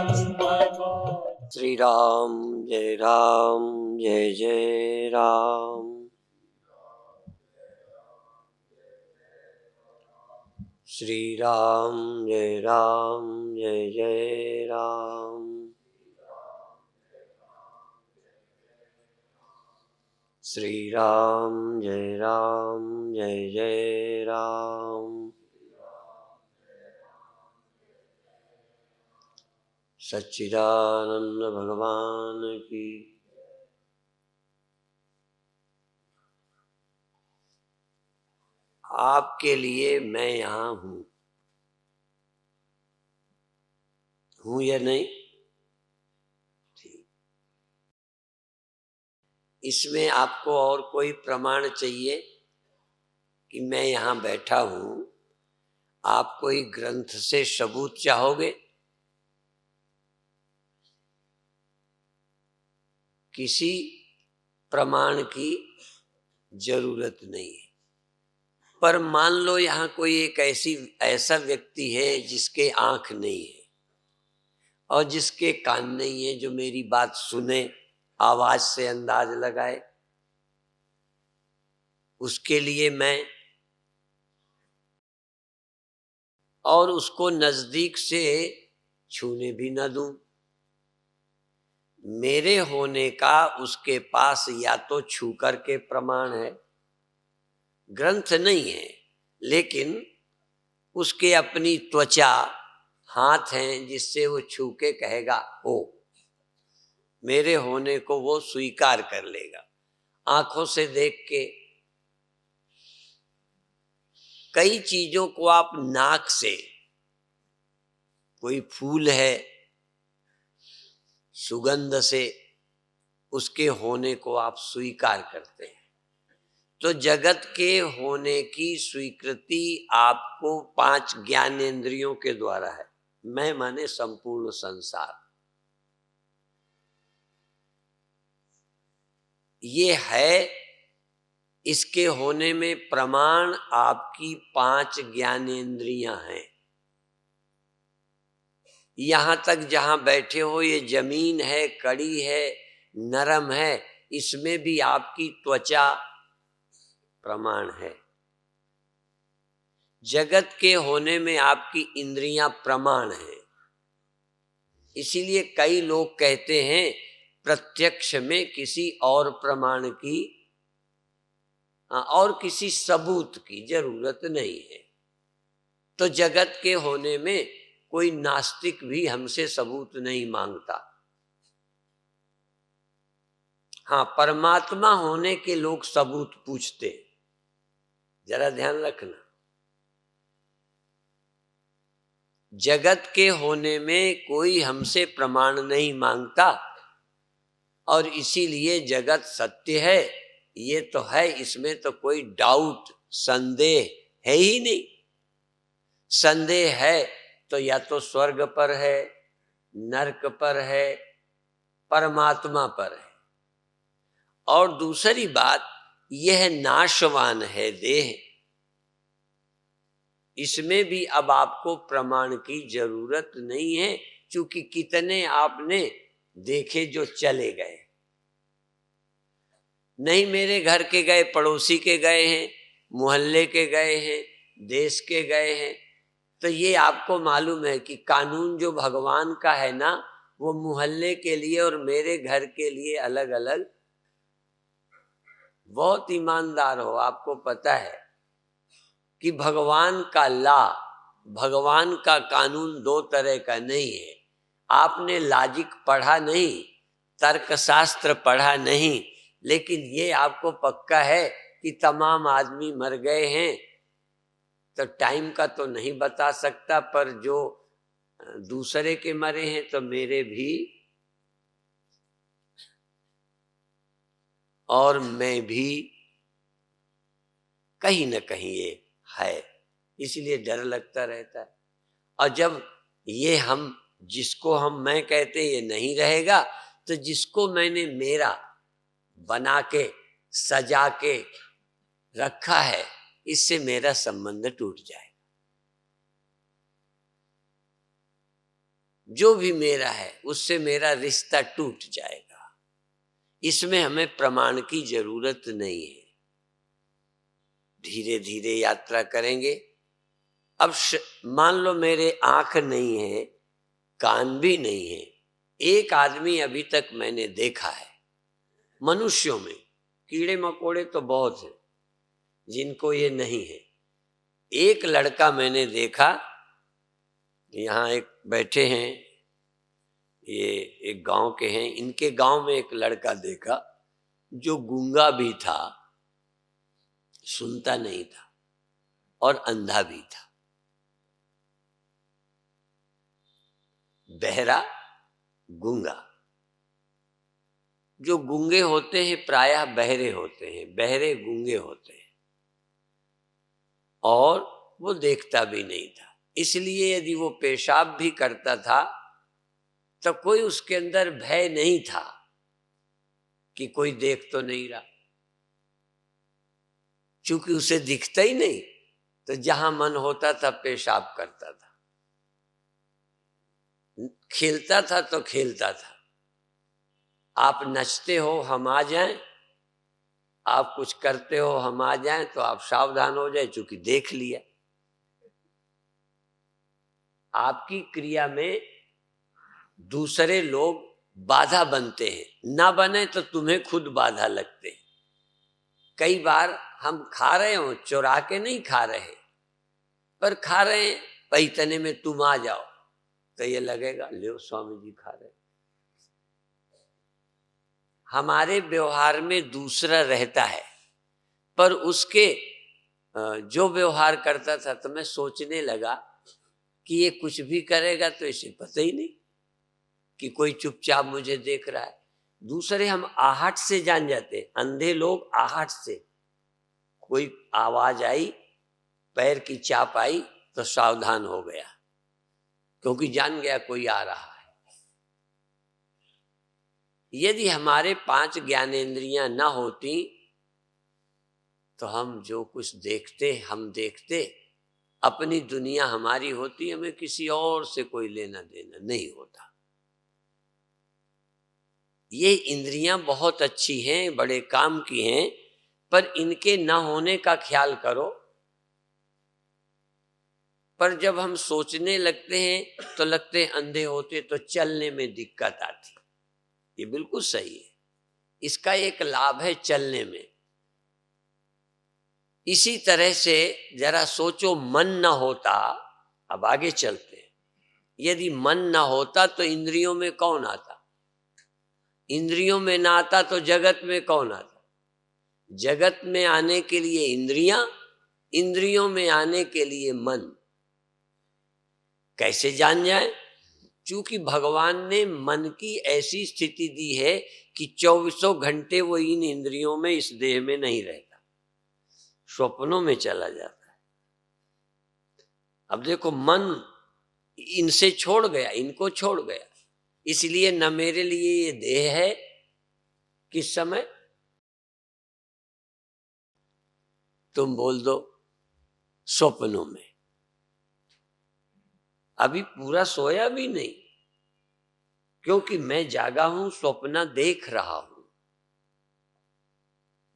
श्री राम जय जय राम। श्री राम जय जय राम। श्री राम जय जय राम। सच्चिदानंद भगवान की। आपके लिए मैं यहाँ हूँ या नहीं? ठीक। इसमें आपको और कोई प्रमाण चाहिए कि मैं यहाँ बैठा हूँ? आप कोई ग्रंथ से सबूत चाहोगे? किसी प्रमाण की जरूरत नहीं है। पर मान लो यहाँ कोई एक ऐसा व्यक्ति है जिसके आंख नहीं है और जिसके कान नहीं है, जो मेरी बात सुने, आवाज से अंदाज लगाए। उसके लिए मैं और उसको नजदीक से छूने भी न दूं। मेरे होने का उसके पास या तो छू करके प्रमाण है, ग्रंथ नहीं है, लेकिन उसके अपनी त्वचा, हाथ हैं जिससे वो छू के कहेगा हो, मेरे होने को वो स्वीकार कर लेगा। आंखों से देख के कई चीजों को आप नाक से, कोई फूल है, सुगंध से उसके होने को आप स्वीकार करते हैं। तो जगत के होने की स्वीकृति आपको 5 ज्ञानेंद्रियों के द्वारा है। मैं माने संपूर्ण संसार। ये है, इसके होने में प्रमाण आपकी 5 ज्ञानेंद्रियां हैं। यहां तक जहां बैठे हो, ये जमीन है, कड़ी है, नरम है, इसमें भी आपकी त्वचा प्रमाण है। जगत के होने में आपकी इंद्रियां प्रमाण हैं। इसीलिए कई लोग कहते हैं प्रत्यक्ष में किसी और प्रमाण की और किसी सबूत की जरूरत नहीं है। तो जगत के होने में कोई नास्तिक भी हमसे सबूत नहीं मांगता। हाँ, परमात्मा होने के लोग सबूत पूछते। जरा ध्यान रखना, जगत के होने में कोई हमसे प्रमाण नहीं मांगता और इसीलिए जगत सत्य है। ये तो है, इसमें तो कोई डाउट, संदेह है ही नहीं। संदेह है तो या तो स्वर्ग पर है, नरक पर है, परमात्मा पर है। और दूसरी बात, यह नाशवान है देह, इसमें भी अब आपको प्रमाण की जरूरत नहीं है, क्योंकि कितने आपने देखे जो चले गए। नहीं मेरे घर के गए, पड़ोसी के गए हैं, मोहल्ले के गए हैं, देश के गए हैं। तो ये आपको मालूम है कि कानून जो भगवान का है ना, वो मोहल्ले के लिए और मेरे घर के लिए अलग अलग। बहुत ईमानदार हो, आपको पता है कि भगवान का भगवान का कानून 2 तरह का नहीं है। आपने लॉजिक पढ़ा नहीं, तर्कशास्त्र पढ़ा नहीं, लेकिन ये आपको पक्का है कि तमाम आदमी मर गए हैं। तो टाइम का तो नहीं बता सकता, पर जो दूसरे के मरे हैं तो मेरे भी और मैं भी कहीं न कहीं ये है। इसलिए डर लगता रहता है। और जब ये जिसको हम मैं कहते ये नहीं रहेगा, तो जिसको मैंने मेरा बना के सजा के रखा है, इससे मेरा संबंध टूट जाए। जो भी मेरा है उससे मेरा रिश्ता टूट जाएगा। इसमें हमें प्रमाण की जरूरत नहीं है। धीरे धीरे यात्रा करेंगे। अब मान लो मेरे आंख नहीं है, कान भी नहीं है। एक आदमी अभी तक मैंने देखा है मनुष्यों में, कीड़े मकोड़े तो बहुत हैं जिनको ये नहीं है। एक लड़का मैंने देखा, यहाँ एक बैठे हैं, ये एक गांव के हैं, इनके गांव में एक लड़का देखा जो गूंगा भी था, सुनता नहीं था और अंधा भी था। बहरा, गूंगा। जो गूंगे होते हैं प्रायः बहरे होते हैं, बहरे गूंगे होते हैं, और वो देखता भी नहीं था। इसलिए यदि वो पेशाब भी करता था तो कोई उसके अंदर भय नहीं था कि कोई देख तो नहीं रहा, क्योंकि उसे दिखता ही नहीं, तो जहां मन होता था पेशाब करता था। खेलता था तो खेलता था। आप नचते हो हम आ जाएं, आप कुछ करते हो हम आ जाएं तो आप सावधान हो जाए, क्योंकि देख लिया। आपकी क्रिया में दूसरे लोग बाधा बनते हैं, ना बने तो तुम्हें खुद बाधा लगते हैं। कई बार हम खा रहे हो, चुरा के नहीं खा रहे, पर खा रहे हैं, पैतने में तुम आ जाओ तो ये लगेगा लो स्वामी जी खा रहे। हमारे व्यवहार में दूसरा रहता है, पर उसके जो व्यवहार करता था तो मैं सोचने लगा कि ये कुछ भी करेगा तो इसे पता ही नहीं कि कोई चुपचाप मुझे देख रहा है। दूसरे हम आहट से जान जाते, अंधे लोग आहट से, कोई आवाज आई, पैर की चाप आई तो सावधान हो गया, क्योंकि जान गया कोई आ रहा है। यदि हमारे 5 ज्ञानेंद्रियां न होती तो हम जो कुछ देखते हम देखते, अपनी दुनिया हमारी होती, हमें किसी और से कोई लेना देना नहीं होता। ये इंद्रियां बहुत अच्छी हैं, बड़े काम की हैं, पर इनके न होने का ख्याल करो। पर जब हम सोचने लगते हैं तो लगते हैं अंधे होते तो चलने में दिक्कत आती। ये बिल्कुल सही है, इसका एक लाभ है चलने में। इसी तरह से जरा सोचो, मन न होता, अब आगे चलते हैं, यदि मन न होता तो इंद्रियों में कौन आता? इंद्रियों में ना आता तो जगत में कौन आता? जगत में आने के लिए इंद्रियां, इंद्रियों में आने के लिए मन। कैसे जान जाए? क्योंकि भगवान ने मन की ऐसी स्थिति दी है कि 24 घंटे वो इन इंद्रियों में, इस देह में नहीं रहता, स्वप्नों में चला जाता है। अब देखो, मन इनसे छोड़ गया, इनको छोड़ गया, इसलिए न मेरे लिए ये देह है किस समय, तुम बोल दो स्वप्नों में। अभी पूरा सोया भी नहीं, क्योंकि मैं जागा हूं, स्वप्न देख रहा हूं।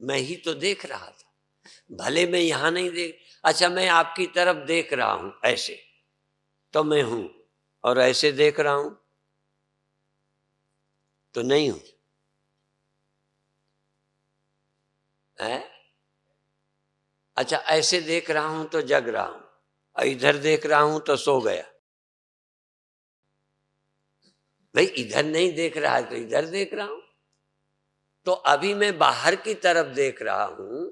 मैं ही तो देख रहा था, भले मैं यहां नहीं देख, अच्छा मैं आपकी तरफ देख रहा हूं ऐसे, तो मैं हूं, और ऐसे देख रहा हूं तो नहीं हूं है? अच्छा ऐसे देख रहा हूं तो जग रहा हूं, और इधर देख रहा हूं तो सो गया। भाई इधर नहीं देख रहा है तो इधर देख रहा हूं। तो अभी मैं बाहर की तरफ देख रहा हूं,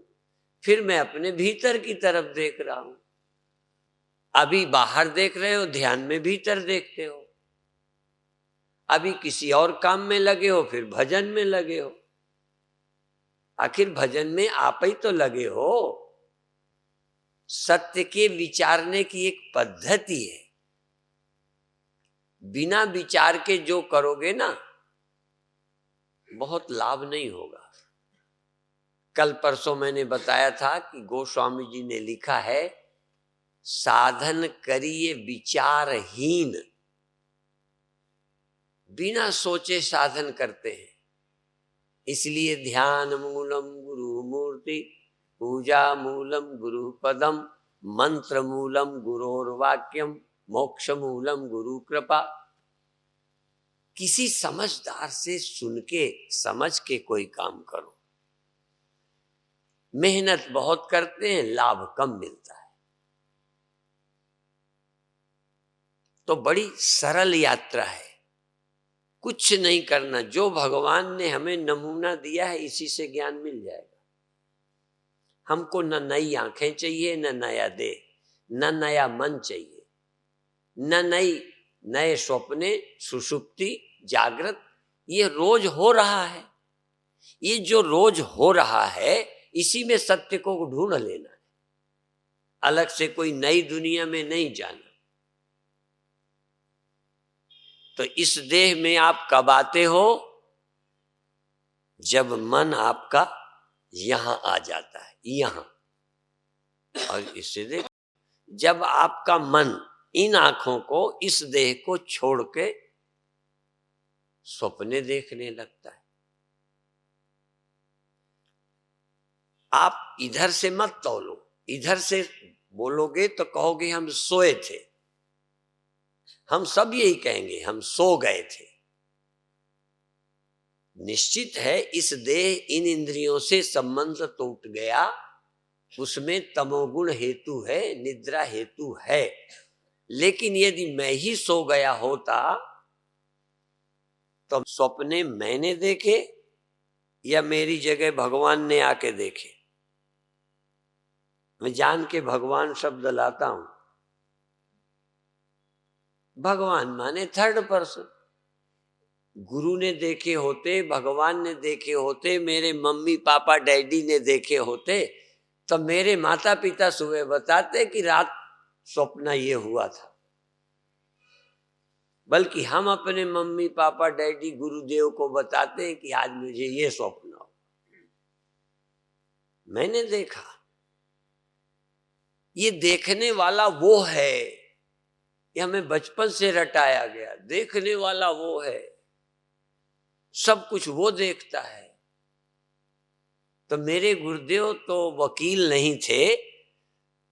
फिर मैं अपने भीतर की तरफ देख रहा हूं। अभी बाहर देख रहे हो, ध्यान में भीतर देखते हो। अभी किसी और काम में लगे हो, फिर भजन में लगे हो। आखिर भजन में आप ही तो लगे हो। सत्य के विचारने की एक पद्धति है, बिना विचार के जो करोगे ना, बहुत लाभ नहीं होगा। कल परसों मैंने बताया था कि गोस्वामी जी ने लिखा है, साधन करिए विचारहीन, बिना सोचे साधन करते हैं। इसलिए ध्यान मूलम गुरु मूर्ति, पूजा मूलम गुरु पदम, मंत्र मूलम गुरोर्वाक्यम, मोक्ष मूलम गुरु कृपा। किसी समझदार से सुन के समझ के कोई काम करो। मेहनत बहुत करते हैं, लाभ कम मिलता है। तो बड़ी सरल यात्रा है, कुछ नहीं करना। जो भगवान ने हमें नमूना दिया है इसी से ज्ञान मिल जाएगा। हमको न नई आंखें चाहिए, न नया देह, न नया मन चाहिए, न नए सपने, सुषुप्ति, जागृत। ये रोज हो रहा है। ये जो रोज हो रहा है इसी में सत्य को ढूंढ लेना है। अलग से कोई नई दुनिया में नहीं जाना। तो इस देह में आप कब आते हो? जब मन आपका यहां आ जाता है, यहां। और इससे देख, जब आपका मन इन आंखों को, इस देह को छोड़ के सपने देखने लगता है, आप इधर से मत तौलो। इधर से बोलोगे तो कहोगे हम सोए थे। हम सब यही कहेंगे, हम सो गए थे। निश्चित है इस देह, इन इंद्रियों से संबंध टूट गया, उसमें तमोगुण हेतु है, निद्रा हेतु है। लेकिन यदि मैं ही सो गया होता तो सपने मैंने देखे या मेरी जगह भगवान ने आके देखे? मैं जान के भगवान शब्द लाता हूं। भगवान माने थर्ड पर्सन। गुरु ने देखे होते, भगवान ने देखे होते, मेरे मम्मी पापा डैडी ने देखे होते, तो मेरे माता पिता सुबह बताते कि रात सपना ये हुआ था। बल्कि हम अपने मम्मी पापा डैडी गुरुदेव को बताते हैं कि आज मुझे ये स्वप्न हो, मैंने देखा। ये देखने वाला वो है, ये हमें बचपन से रटाया गया। देखने वाला वो है, सब कुछ वो देखता है। तो मेरे गुरुदेव तो वकील नहीं थे,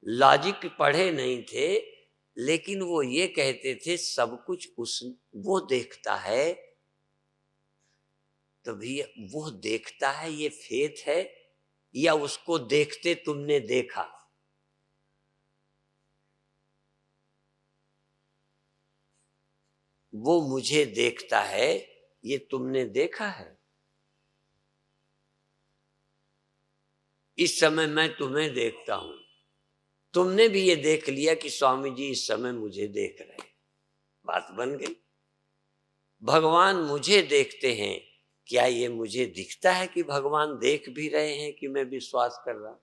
लॉजिक पढ़े नहीं थे, लेकिन वो ये कहते थे सब कुछ वो देखता है। तो भैया वो देखता है, ये फेथ है या उसको देखते तुमने देखा? वो मुझे देखता है, ये तुमने देखा है? इस समय मैं तुम्हें देखता हूं, तुमने भी ये देख लिया कि स्वामी जी इस समय मुझे देख रहे हैं। बात बन गई। भगवान मुझे देखते हैं, क्या ये मुझे दिखता है कि भगवान देख भी रहे हैं कि मैं विश्वास कर रहा?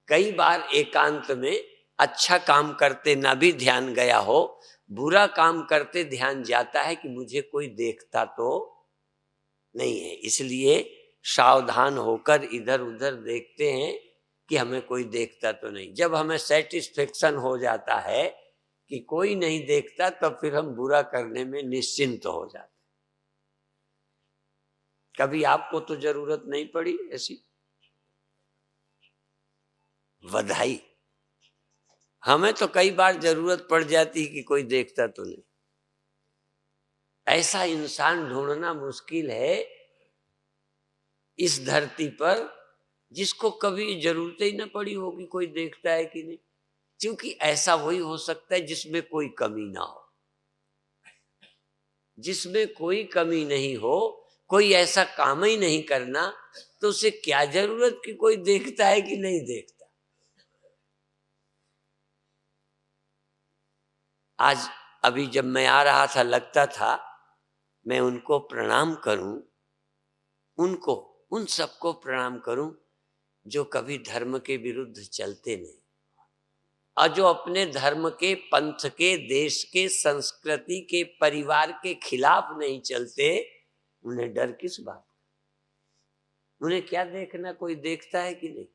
कई बार एकांत में अच्छा काम करते ना भी ध्यान गया हो, बुरा काम करते ध्यान जाता है कि मुझे कोई देखता तो नहीं है। इसलिए सावधान होकर इधर उधर देखते हैं कि हमें कोई देखता तो नहीं। जब हमें सेटिस्फेक्शन हो जाता है कि कोई नहीं देखता, तब फिर हम बुरा करने में निश्चिंत हो जाते। कभी आपको तो जरूरत नहीं पड़ी ऐसी? बधाई। हमें तो कई बार जरूरत पड़ जाती है कि कोई देखता तो नहीं। ऐसा इंसान ढूंढना मुश्किल है इस धरती पर जिसको कभी जरूरत ही ना पड़ी होगी कोई देखता है कि नहीं। क्योंकि ऐसा वही हो सकता है जिसमें कोई कमी ना हो। जिसमें कोई कमी नहीं हो, कोई ऐसा काम ही नहीं करना, तो उसे क्या जरूरत कि कोई देखता है कि नहीं देखता। आज अभी जब मैं आ रहा था, लगता था मैं उनको प्रणाम करूं, उनको, उन सबको प्रणाम करूं जो कभी धर्म के विरुद्ध चलते नहीं, और जो अपने धर्म के, पंथ के, देश के, संस्कृति के, परिवार के खिलाफ नहीं चलते। उन्हें डर किस बात? उन्हें क्या देखना, कोई देखता है कि नहीं?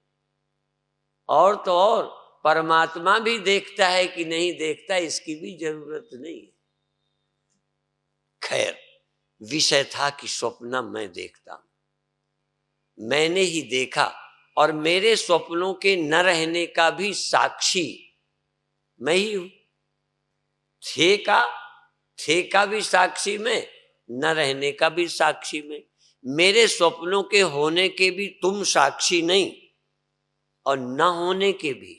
और तो और परमात्मा भी देखता है कि नहीं देखता, इसकी भी जरूरत नहीं है। विषय था कि स्वप्न मैं देखता हूं, मैंने ही देखा, और मेरे स्वप्नों के न रहने का भी साक्षी मैं ही हूं। थे का भी साक्षी में, न रहने का भी साक्षी में। मेरे स्वप्नों के होने के भी तुम साक्षी नहीं, और न होने के भी।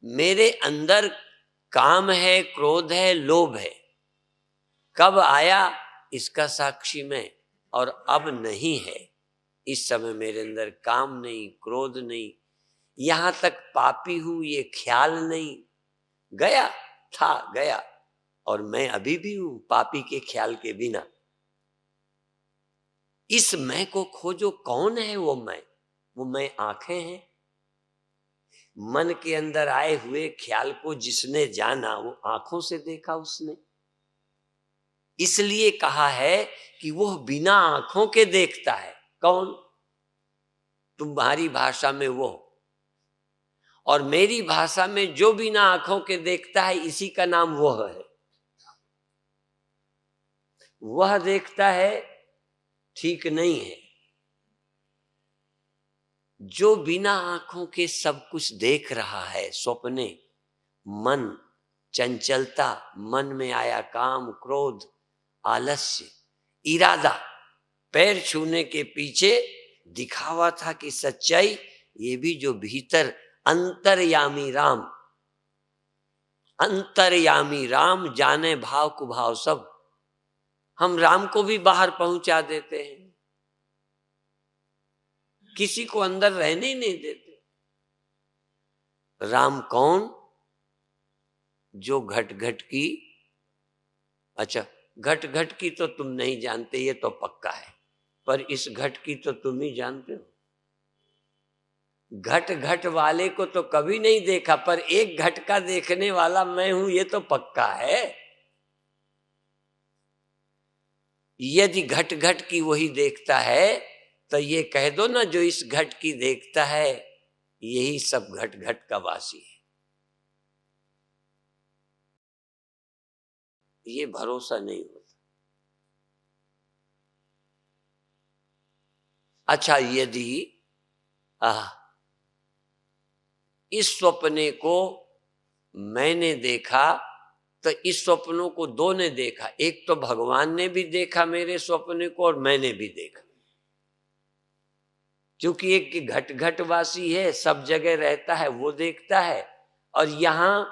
मेरे अंदर काम है, क्रोध है, लोभ है, कब आया इसका साक्षी मैं, और अब नहीं है। इस समय मेरे अंदर काम नहीं, क्रोध नहीं, यहां तक पापी हूं ये ख्याल नहीं। गया था गया, और मैं अभी भी हूं पापी के ख्याल के बिना। इस मैं को खोजो, कौन है वो मैं? वो मैं आंखें हैं। मन के अंदर आए हुए ख्याल को जिसने जाना, वो आंखों से देखा उसने। इसलिए कहा है कि वह बिना आंखों के देखता है। कौन? तुम्हारी भाषा में वो, और मेरी भाषा में जो बिना आंखों के देखता है, इसी का नाम वह है। वह देखता है ठीक नहीं है। जो बिना आंखों के सब कुछ देख रहा है, स्वप्ने, मन, चंचलता, मन में आया काम, क्रोध, आलस्य, इरादा, पैर छूने के पीछे दिखावा था कि सच्चाई ये भी जो भीतर अंतर्यामी राम, अंतर्यामी राम जाने भाव कुभाव सब। हम राम को भी बाहर पहुंचा देते हैं, किसी को अंदर रहने ही नहीं देते। राम कौन? जो घट घट की, अच्छा घट घट की तो तुम नहीं जानते, ये तो पक्का है, पर इस घट की तो तुम ही जानते हो। घट घट वाले को तो कभी नहीं देखा, पर एक घट का देखने वाला मैं हूं, ये तो पक्का है। यदि घट घट की वही देखता है, तो ये कह दो ना, जो इस घट की देखता है यही सब घट घट का वासी है। ये भरोसा नहीं होता। अच्छा, यदि इस स्वप्ने को मैंने देखा, तो इस स्वप्नों को दो ने देखा। एक तो भगवान ने भी देखा मेरे स्वप्ने को, और मैंने भी देखा। क्योंकि एक घट घटवासी है, सब जगह रहता है, वो देखता है, और यहां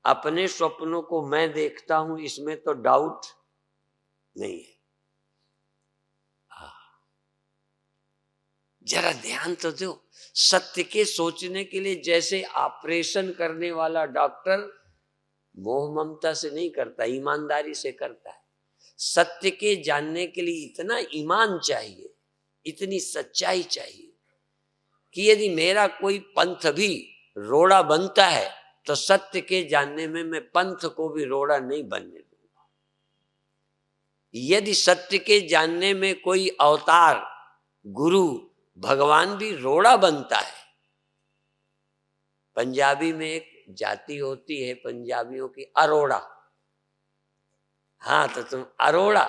अपने स्वप्नों को मैं देखता हूं, इसमें तो डाउट नहीं है। जरा ध्यान तो दो। सत्य के सोचने के लिए जैसे ऑपरेशन करने वाला डॉक्टर मोह ममता से नहीं करता, ईमानदारी से करता है। सत्य के जानने के लिए इतना ईमान चाहिए, इतनी सच्चाई चाहिए कि यदि मेरा कोई पंथ भी रोड़ा बनता है, तो सत्य के जानने में मैं पंथ को भी रोड़ा नहीं बनने दूंगा। यदि सत्य के जानने में कोई अवतार, गुरु, भगवान भी रोड़ा बनता है। पंजाबी में एक जाति होती है पंजाबियों की, अरोड़ा। हाँ, तो तुम अरोड़ा,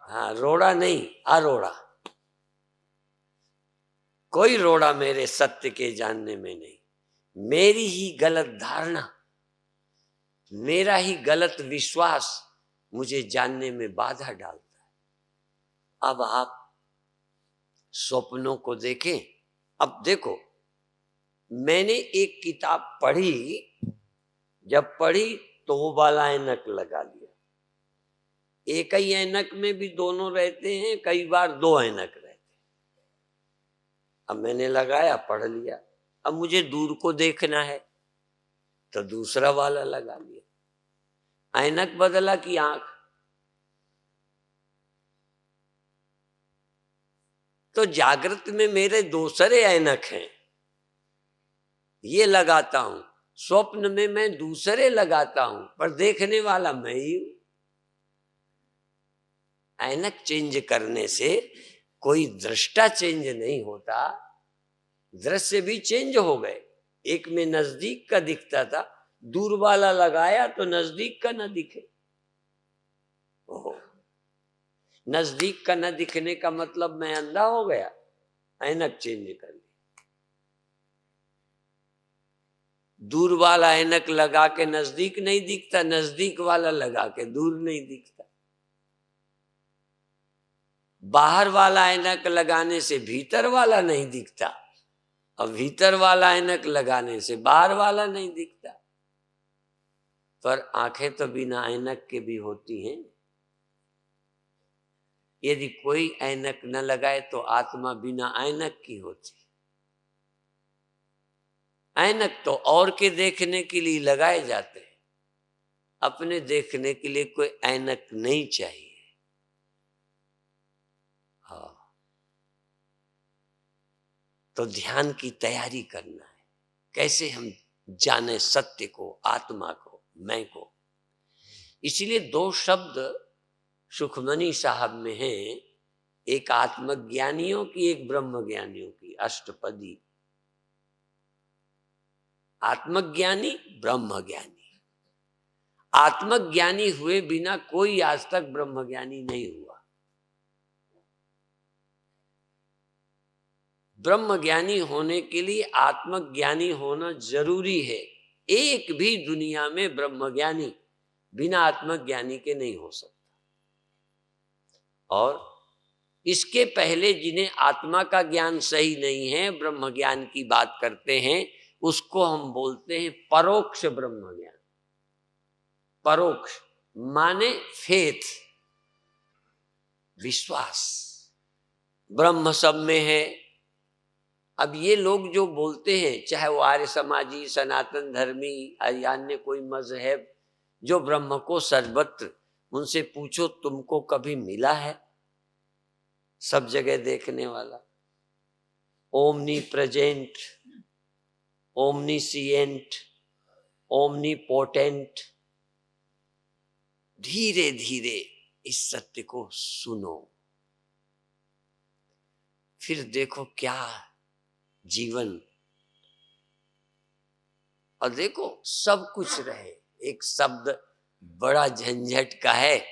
हाँ रोड़ा नहीं, अरोड़ा। कोई रोड़ा मेरे सत्य के जानने में नहीं। मेरी ही गलत धारणा, मेरा ही गलत विश्वास मुझे जानने में बाधा डालता है। अब आप स्वप्नों को देखें। अब देखो, मैंने एक किताब पढ़ी, जब पढ़ी तो वो वाला ऐनक लगा लिया। एक ही ऐनक में भी दोनों रहते हैं, कई बार दो ऐनक रहते हैं। अब मैंने लगाया, पढ़ लिया। अब मुझे दूर को देखना है तो दूसरा वाला लगा लिया। ऐनक बदला कि आंख? तो जागृत में मेरे दूसरे ऐनक हैं, ये लगाता हूं। स्वप्न में मैं दूसरे लगाता हूं, पर देखने वाला मैं ही हूं। ऐनक चेंज करने से कोई दृष्टा चेंज नहीं होता, दृश्य भी चेंज हो गए। एक में नजदीक का दिखता था, दूर वाला लगाया तो नजदीक का ना दिखे। ओहो, नजदीक का न दिखने का मतलब मैं अंधा हो गया, ऐनक चेंज कर ली। दूर वाला ऐनक लगा के नजदीक नहीं दिखता, नजदीक वाला लगा के दूर नहीं दिखता। बाहर वाला ऐनक लगाने से भीतर वाला नहीं दिखता, और भीतर वाला ऐनक लगाने से बाहर वाला नहीं दिखता। पर आंखें तो बिना ऐनक के भी होती हैं। यदि कोई ऐनक न लगाए तो आत्मा बिना ऐनक की होती। ऐनक तो और के देखने के लिए लगाए जाते हैं, अपने देखने के लिए कोई ऐनक नहीं चाहिए। हाँ, तो ध्यान की तैयारी करना है, कैसे हम जाने सत्य को, आत्मा को, मैं को। इसलिए दो शब्द सुखमनी साहब में हैं, एक आत्मज्ञानियों की, एक ब्रह्मज्ञानियों की, अष्टपदी। आत्मज्ञानी, ब्रह्मज्ञानी। आत्मज्ञानी हुए बिना कोई आज तक ब्रह्मज्ञानी नहीं हुआ। ब्रह्मज्ञानी होने के लिए आत्मज्ञानी होना जरूरी है। एक भी दुनिया में ब्रह्मज्ञानी बिना आत्मज्ञानी के नहीं हो सकता। और इसके पहले जिन्हें आत्मा का ज्ञान सही नहीं है, ब्रह्म ज्ञान की बात करते हैं, उसको हम बोलते हैं परोक्ष ब्रह्म ज्ञान। परोक्ष माने फेथ, विश्वास। ब्रह्म सब में है। अब ये लोग जो बोलते हैं, चाहे वो आर्य समाजी, सनातन धर्मी, या अन्य कोई मजहब, जो ब्रह्म को सर्वत्र, उनसे पूछो तुमको कभी मिला है? सब जगह देखने वाला, ओमनी प्रेजेंट, ओमनीसिएंट, ओमनीपोटेंट। धीरे धीरे इस सत्य को सुनो, फिर देखो क्या जीवन। और देखो सब कुछ रहे, एक शब्द बड़ा झंझट का है,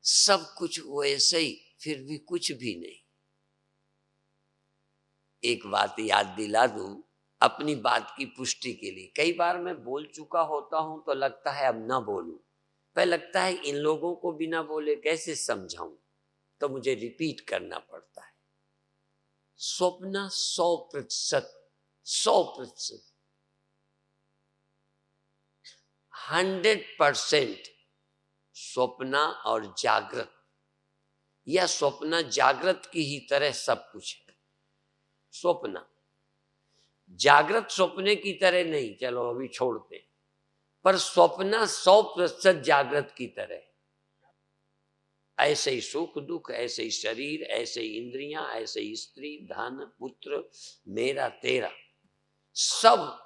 सब कुछ वैसे ही, फिर भी कुछ भी नहीं। एक बात याद दिला दूं अपनी बात की पुष्टि के लिए। कई बार मैं बोल चुका होता हूं तो लगता है अब ना बोलूं, पर लगता है इन लोगों को बिना बोले कैसे समझाऊं, तो मुझे रिपीट करना पड़ता है। स्वप्न 100%, 100%, 100% स्वप्न और जागृत, या स्वप्न जागृत की ही तरह सब कुछ है। स्वप्न जागृत स्वप्ने की तरह नहीं, चलो अभी छोड़ते हैं, पर स्वप्न 100% जागृत की तरह। ऐसे ही सुख दुख, ऐसे ही शरीर, ऐसे ही इंद्रियां, ऐसे ही स्त्री, धन, पुत्र, मेरा तेरा, सब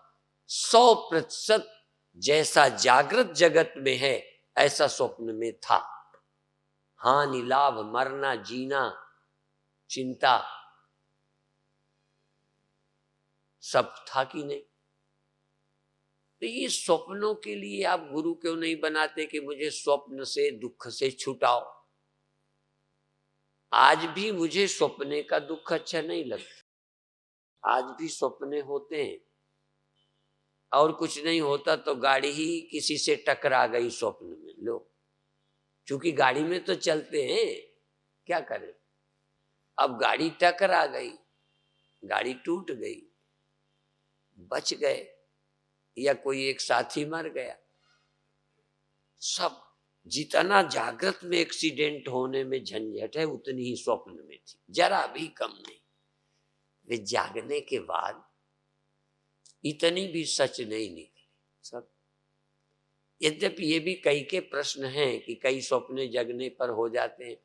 100% जैसा जागृत जगत में है ऐसा स्वप्न में था। हानि लाभ, मरना जीना, चिंता, सब था कि नहीं? तो ये स्वप्नों के लिए आप गुरु क्यों नहीं बनाते कि मुझे स्वप्न से, दुख से छुटाओ? आज भी मुझे स्वप्ने का दुख अच्छा नहीं लगता। आज भी स्वप्ने होते हैं, और कुछ नहीं होता तो गाड़ी ही किसी से टकरा गई स्वप्न में, लो, क्योंकि गाड़ी में तो चलते हैं, क्या करें? अब गाड़ी टकरा गई, गाड़ी टूट गई, बच गए, या कोई एक साथी मर गया। सब जितना जागृत में एक्सीडेंट होने में झंझट है, उतनी ही स्वप्न में थी, जरा भी कम नहीं। वे जागने के बाद इतनी भी सच नहीं निकली सब। यद्यपि ये भी कई के प्रश्न हैं कि कई स्वप्ने जगने पर हो जाते हैं।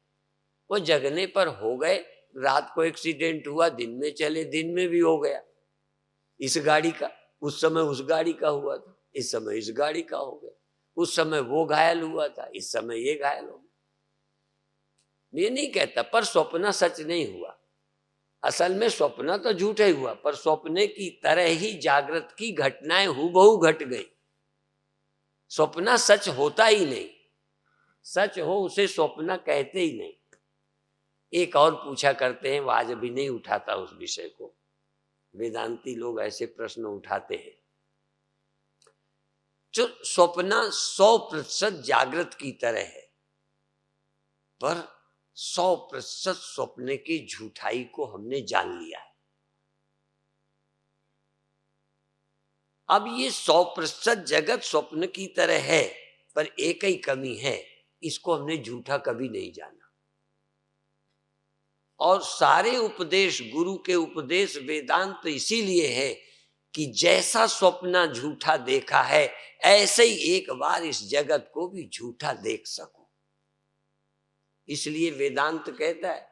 वो जगने पर हो गए, रात को एक्सीडेंट हुआ, दिन में चले, दिन में भी हो गया। इस गाड़ी का उस समय उस गाड़ी का हुआ था, इस समय इस गाड़ी का हो गया। उस समय वो घायल हुआ था, इस समय ये घायल हो गया। ये नहीं कहता, पर स्वप्न सच नहीं हुआ। असल में स्वप्न तो झूठा ही हुआ, पर स्वप्ने की तरह ही जागृत की घटनाएं हूबहू घट गई। स्वप्न सच होता ही नहीं, सच हो उसे स्वप्न कहते ही नहीं। एक और पूछा करते हैं, वो आज अभी नहीं उठाता उस विषय को, वेदांती लोग ऐसे प्रश्न उठाते हैं। जो स्वप्न 100% जागृत की तरह है, पर 100% स्वप्न की झूठाई को हमने जान लिया है। अब ये 100% जगत स्वप्न की तरह है, पर एक ही कमी है, इसको हमने झूठा कभी नहीं जाना। और सारे उपदेश, गुरु के उपदेश वेदांत इसीलिए है कि जैसा स्वप्न झूठा देखा है, ऐसे ही एक बार इस जगत को भी झूठा देख सको। इसलिए वेदांत कहता है,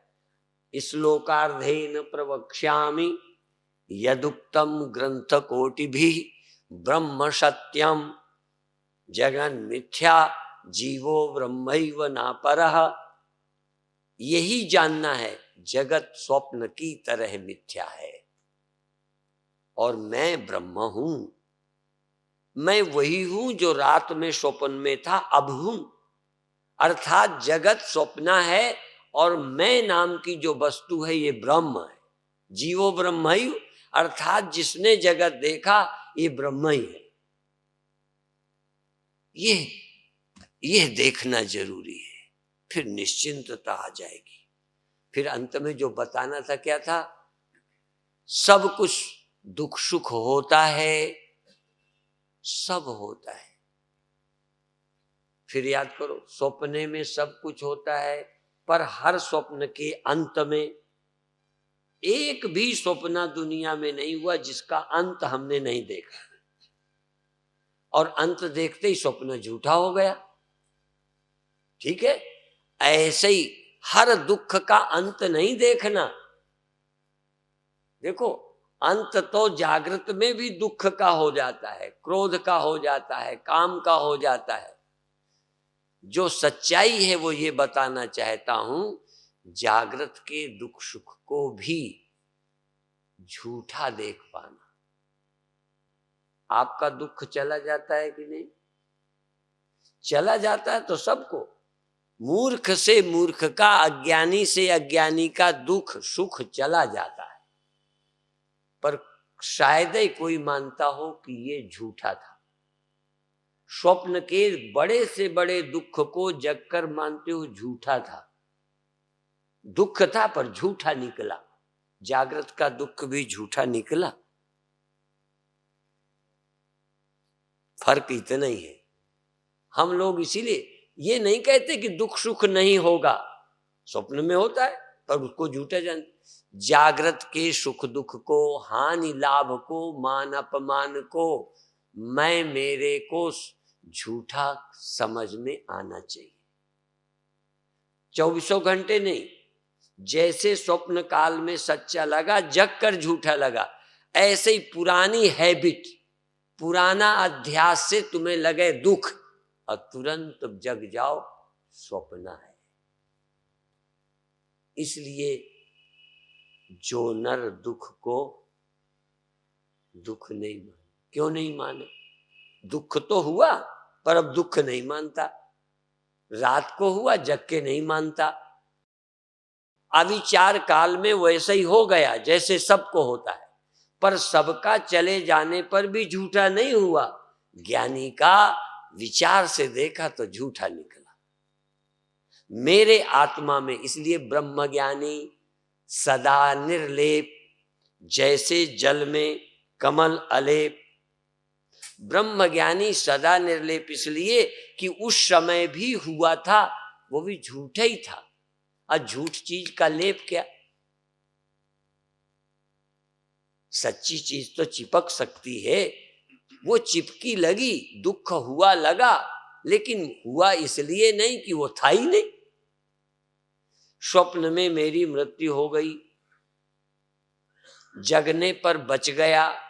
श्लोकार्धेन प्रवक्ष्यामि यदुक्तम ग्रंथ कोटि भी ब्रह्म सत्यम जगन मिथ्या जीवो ब्रह्मैव नापरः। यही जानना है, जगत स्वप्न की तरह मिथ्या है और मैं ब्रह्म हूं। मैं वही हूं जो रात में स्वप्न में था, अब हूं। अर्थात जगत स्वप्न है और मैं नाम की जो वस्तु है ये ब्रह्म है। जीवो ब्रह्मैव, अर्थात जिसने जगत देखा ये ब्रह्म ही है। ये देखना जरूरी है, फिर निश्चिंतता आ जाएगी। फिर अंत में जो बताना था क्या था? सब कुछ दुख सुख होता है, सब होता है। फिर याद करो, स्वप्ने में सब कुछ होता है, पर हर स्वप्न के अंत में एक भी स्वप्न दुनिया में नहीं हुआ जिसका अंत हमने नहीं देखा, और अंत देखते ही स्वप्न झूठा हो गया। ठीक है, ऐसे ही हर दुख का अंत नहीं देखना। देखो, अंत तो जागृत में भी दुख का हो जाता है, क्रोध का हो जाता है, काम का हो जाता है। जो सच्चाई है वो ये बताना चाहता हूं, जागृत के दुख सुख को भी झूठा देख पाना। आपका दुख चला जाता है कि नहीं? चला जाता है तो सबको। मूर्ख से मूर्ख का, अज्ञानी से अज्ञानी का दुख सुख चला जाता है, पर शायद ही कोई मानता हो कि ये झूठा था। स्वप्न के बड़े से बड़े दुख को जगकर मानते हो झूठा था। दुख था पर झूठा निकला। जागृत का दुख भी झूठा निकला। फर्क इतना ही है। हम लोग इसीलिए ये नहीं कहते कि दुख सुख नहीं होगा, स्वप्न में होता है, पर उसको झूठा जानते। जागृत के सुख दुख को, हानि लाभ को, मान अपमान को, मैं मेरे को झूठा समझ में आना चाहिए। 24 घंटे नहीं। जैसे स्वप्न काल में सच्चा लगा, जग कर झूठा लगा, ऐसे ही पुरानी हैबिट, पुराना अध्यास से तुम्हें लगे दुख और तुरंत जग जाओ स्वप्न है। इसलिए जो नर दुख को दुख नहीं माने। क्यों नहीं माने? दुख तो हुआ पर अब दुख नहीं मानता। रात को हुआ, जग के नहीं मानता। अविचार काल में वैसे ही हो गया जैसे सबको होता है, पर सबका चले जाने पर भी झूठा नहीं हुआ। ज्ञानी का विचार से देखा तो झूठा निकला मेरे आत्मा में। इसलिए ब्रह्म ज्ञानी सदा निर्लेप, जैसे जल में कमल अलेप। ब्रह्म ज्ञानी सदा निर्लेप इसलिए कि उस समय भी हुआ था, वो भी झूठा ही था। और झूठ चीज का लेप क्या? सच्ची चीज तो चिपक सकती है, वो चिपकी लगी, दुख हुआ लगा, लेकिन हुआ इसलिए नहीं कि वो था ही नहीं। स्वप्न में मेरी मृत्यु हो गई, जगने पर बच गया।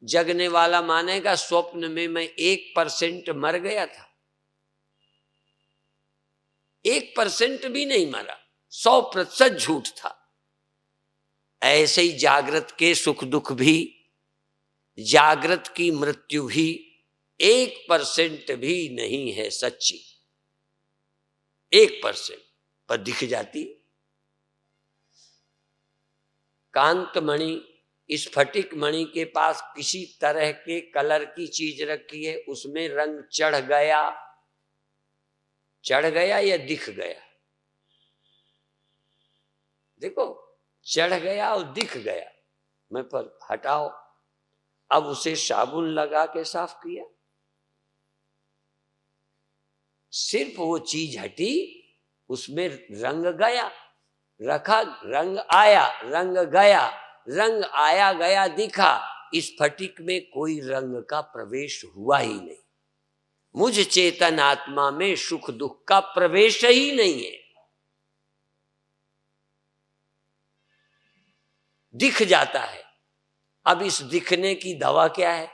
जगने वाला मानेगा स्वप्न में मैं 1% मर गया था। 1% भी नहीं मरा, 100% झूठ था। ऐसे ही जागृत के सुख दुख भी, जागृत की मृत्यु भी 1% भी नहीं है सच्ची। 1% पर दिख जाती। कांत मणि, स्फटिक मणि के पास किसी तरह के कलर की चीज रखी है, उसमें रंग चढ़ गया या दिख गया? देखो, चढ़ गया और दिख गया। मैं पर हटाओ, अब उसे साबुन लगा के साफ किया, सिर्फ वो चीज हटी, उसमें रंग गया, रखा, रंग आया, रंग गया, रंग आया गया दिखा, इस स्फटिक में कोई रंग का प्रवेश हुआ ही नहीं। मुझ चेतन आत्मा में सुख दुख का प्रवेश ही नहीं है। दिख जाता है। अब इस दिखने की दवा क्या है?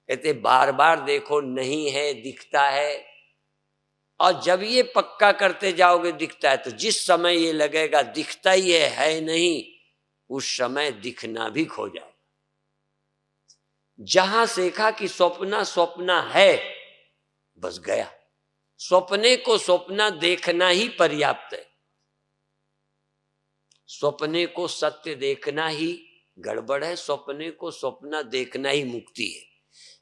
कहते बार बार देखो, नहीं है, दिखता है। और जब ये पक्का करते जाओगे दिखता है, तो जिस समय ये लगेगा दिखता ही है नहीं, उस समय दिखना भी खो जाएगा। जहां सीखा कि स्वप्न स्वप्न है, बस गया। स्वप्ने को स्वप्न देखना ही पर्याप्त है। स्वप्ने को सत्य देखना ही गड़बड़ है। स्वप्ने को स्वप्न देखना ही मुक्ति है।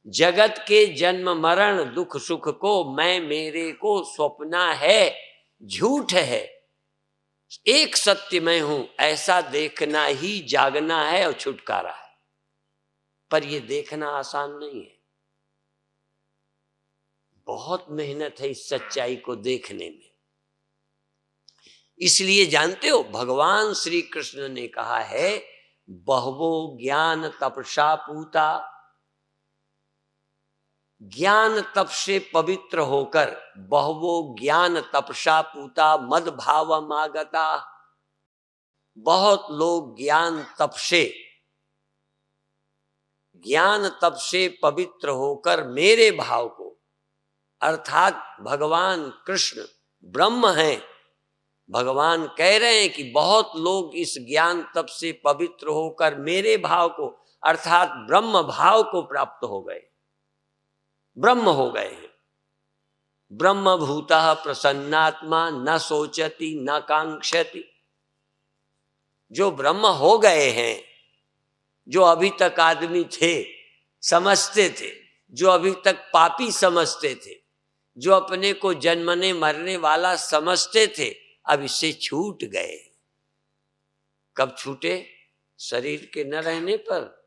जगत के जन्म मरण दुख सुख को मैं मेरे को स्वप्न है, झूठ है। एक सत्य मैं हूं, ऐसा देखना ही जागना है और छुटकारा है। पर यह देखना आसान नहीं है, बहुत मेहनत है इस सच्चाई को देखने में। इसलिए जानते हो, भगवान श्री कृष्ण ने कहा है, बहवो ज्ञान तपसा पूता, ज्ञान तप से पवित्र होकर, बहवो ज्ञान तपसा पूता मद भावमागता। बहुत लोग ज्ञान तप से पवित्र होकर मेरे भाव को, अर्थात भगवान कृष्ण ब्रह्म हैं, भगवान कह रहे हैं कि बहुत लोग इस ज्ञान तप से पवित्र होकर मेरे भाव को, अर्थात ब्रह्म भाव को प्राप्त हो गए, ब्रह्म हो गए हैं। ब्रह्म भूतः प्रसन्नात्मा न सोचति न कांक्षति। जो ब्रह्म हो गए हैं, जो अभी तक आदमी थे, समझते थे, जो अभी तक पापी समझते थे, जो अपने को जन्मने मरने वाला समझते थे, अब इससे छूट गए। कब छूटे? शरीर के न रहने पर।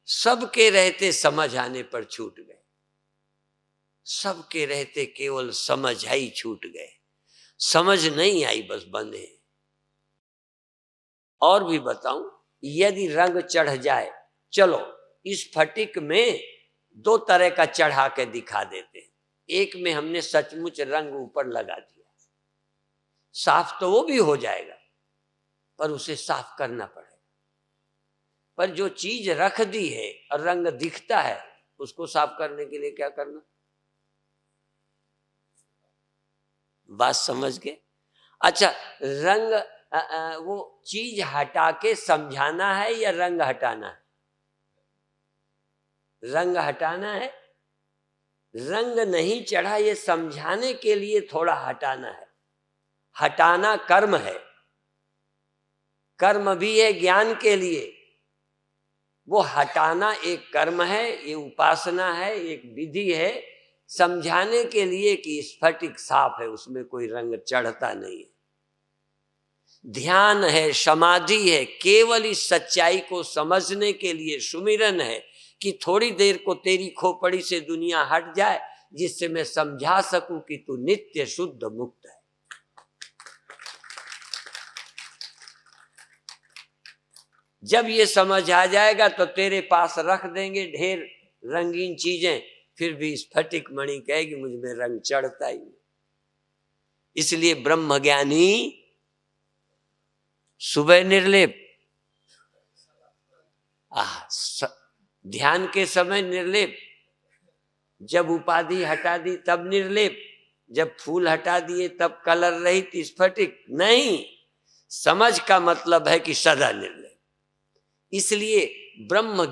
सबके रहते समझ आने पर छूट गए। सबके रहते केवल समझ आई, छूट गए। समझ नहीं आई, बस बंधे। और भी बताऊं, यदि रंग चढ़ जाए, चलो इस फटिक में दो तरह का चढ़ा के दिखा देते हैं। एक में हमने सचमुच रंग ऊपर लगा दिया, साफ तो वो भी हो जाएगा, पर उसे साफ करना पड़ेगा। पर जो चीज रख दी है और रंग दिखता है, उसको साफ करने के लिए क्या करना? बात समझ गए? अच्छा, रंग वो चीज हटा के समझाना है या रंग हटाना है? रंग हटाना है। रंग नहीं चढ़ा, ये समझाने के लिए थोड़ा हटाना है। हटाना कर्म है, कर्म भी है ज्ञान के लिए। वो हटाना एक कर्म है, ये उपासना है, एक विधि है समझाने के लिए कि स्फटिक साफ है, उसमें कोई रंग चढ़ता नहीं है। ध्यान है, समाधि है, केवल इस सच्चाई को समझने के लिए सुमिरन है कि थोड़ी देर को तेरी खोपड़ी से दुनिया हट जाए, जिससे मैं समझा सकूं कि तू नित्य शुद्ध मुक्त है। जब ये समझ आ जाएगा तो तेरे पास रख देंगे ढेर रंगीन चीजें, फिर भी स्फटिक मणि कहेगी मुझ में रंग चढ़ता ही नहीं। इसलिए ब्रह्म ज्ञानी सुबह निर्लेप, ध्यान के समय निर्लेप, जब उपाधि हटा दी तब निर्लेप, जब फूल हटा दिए तब कलर रहित स्फटिक नहीं। समझ का मतलब है कि सदा निर्लेप। इसलिए ब्रह्म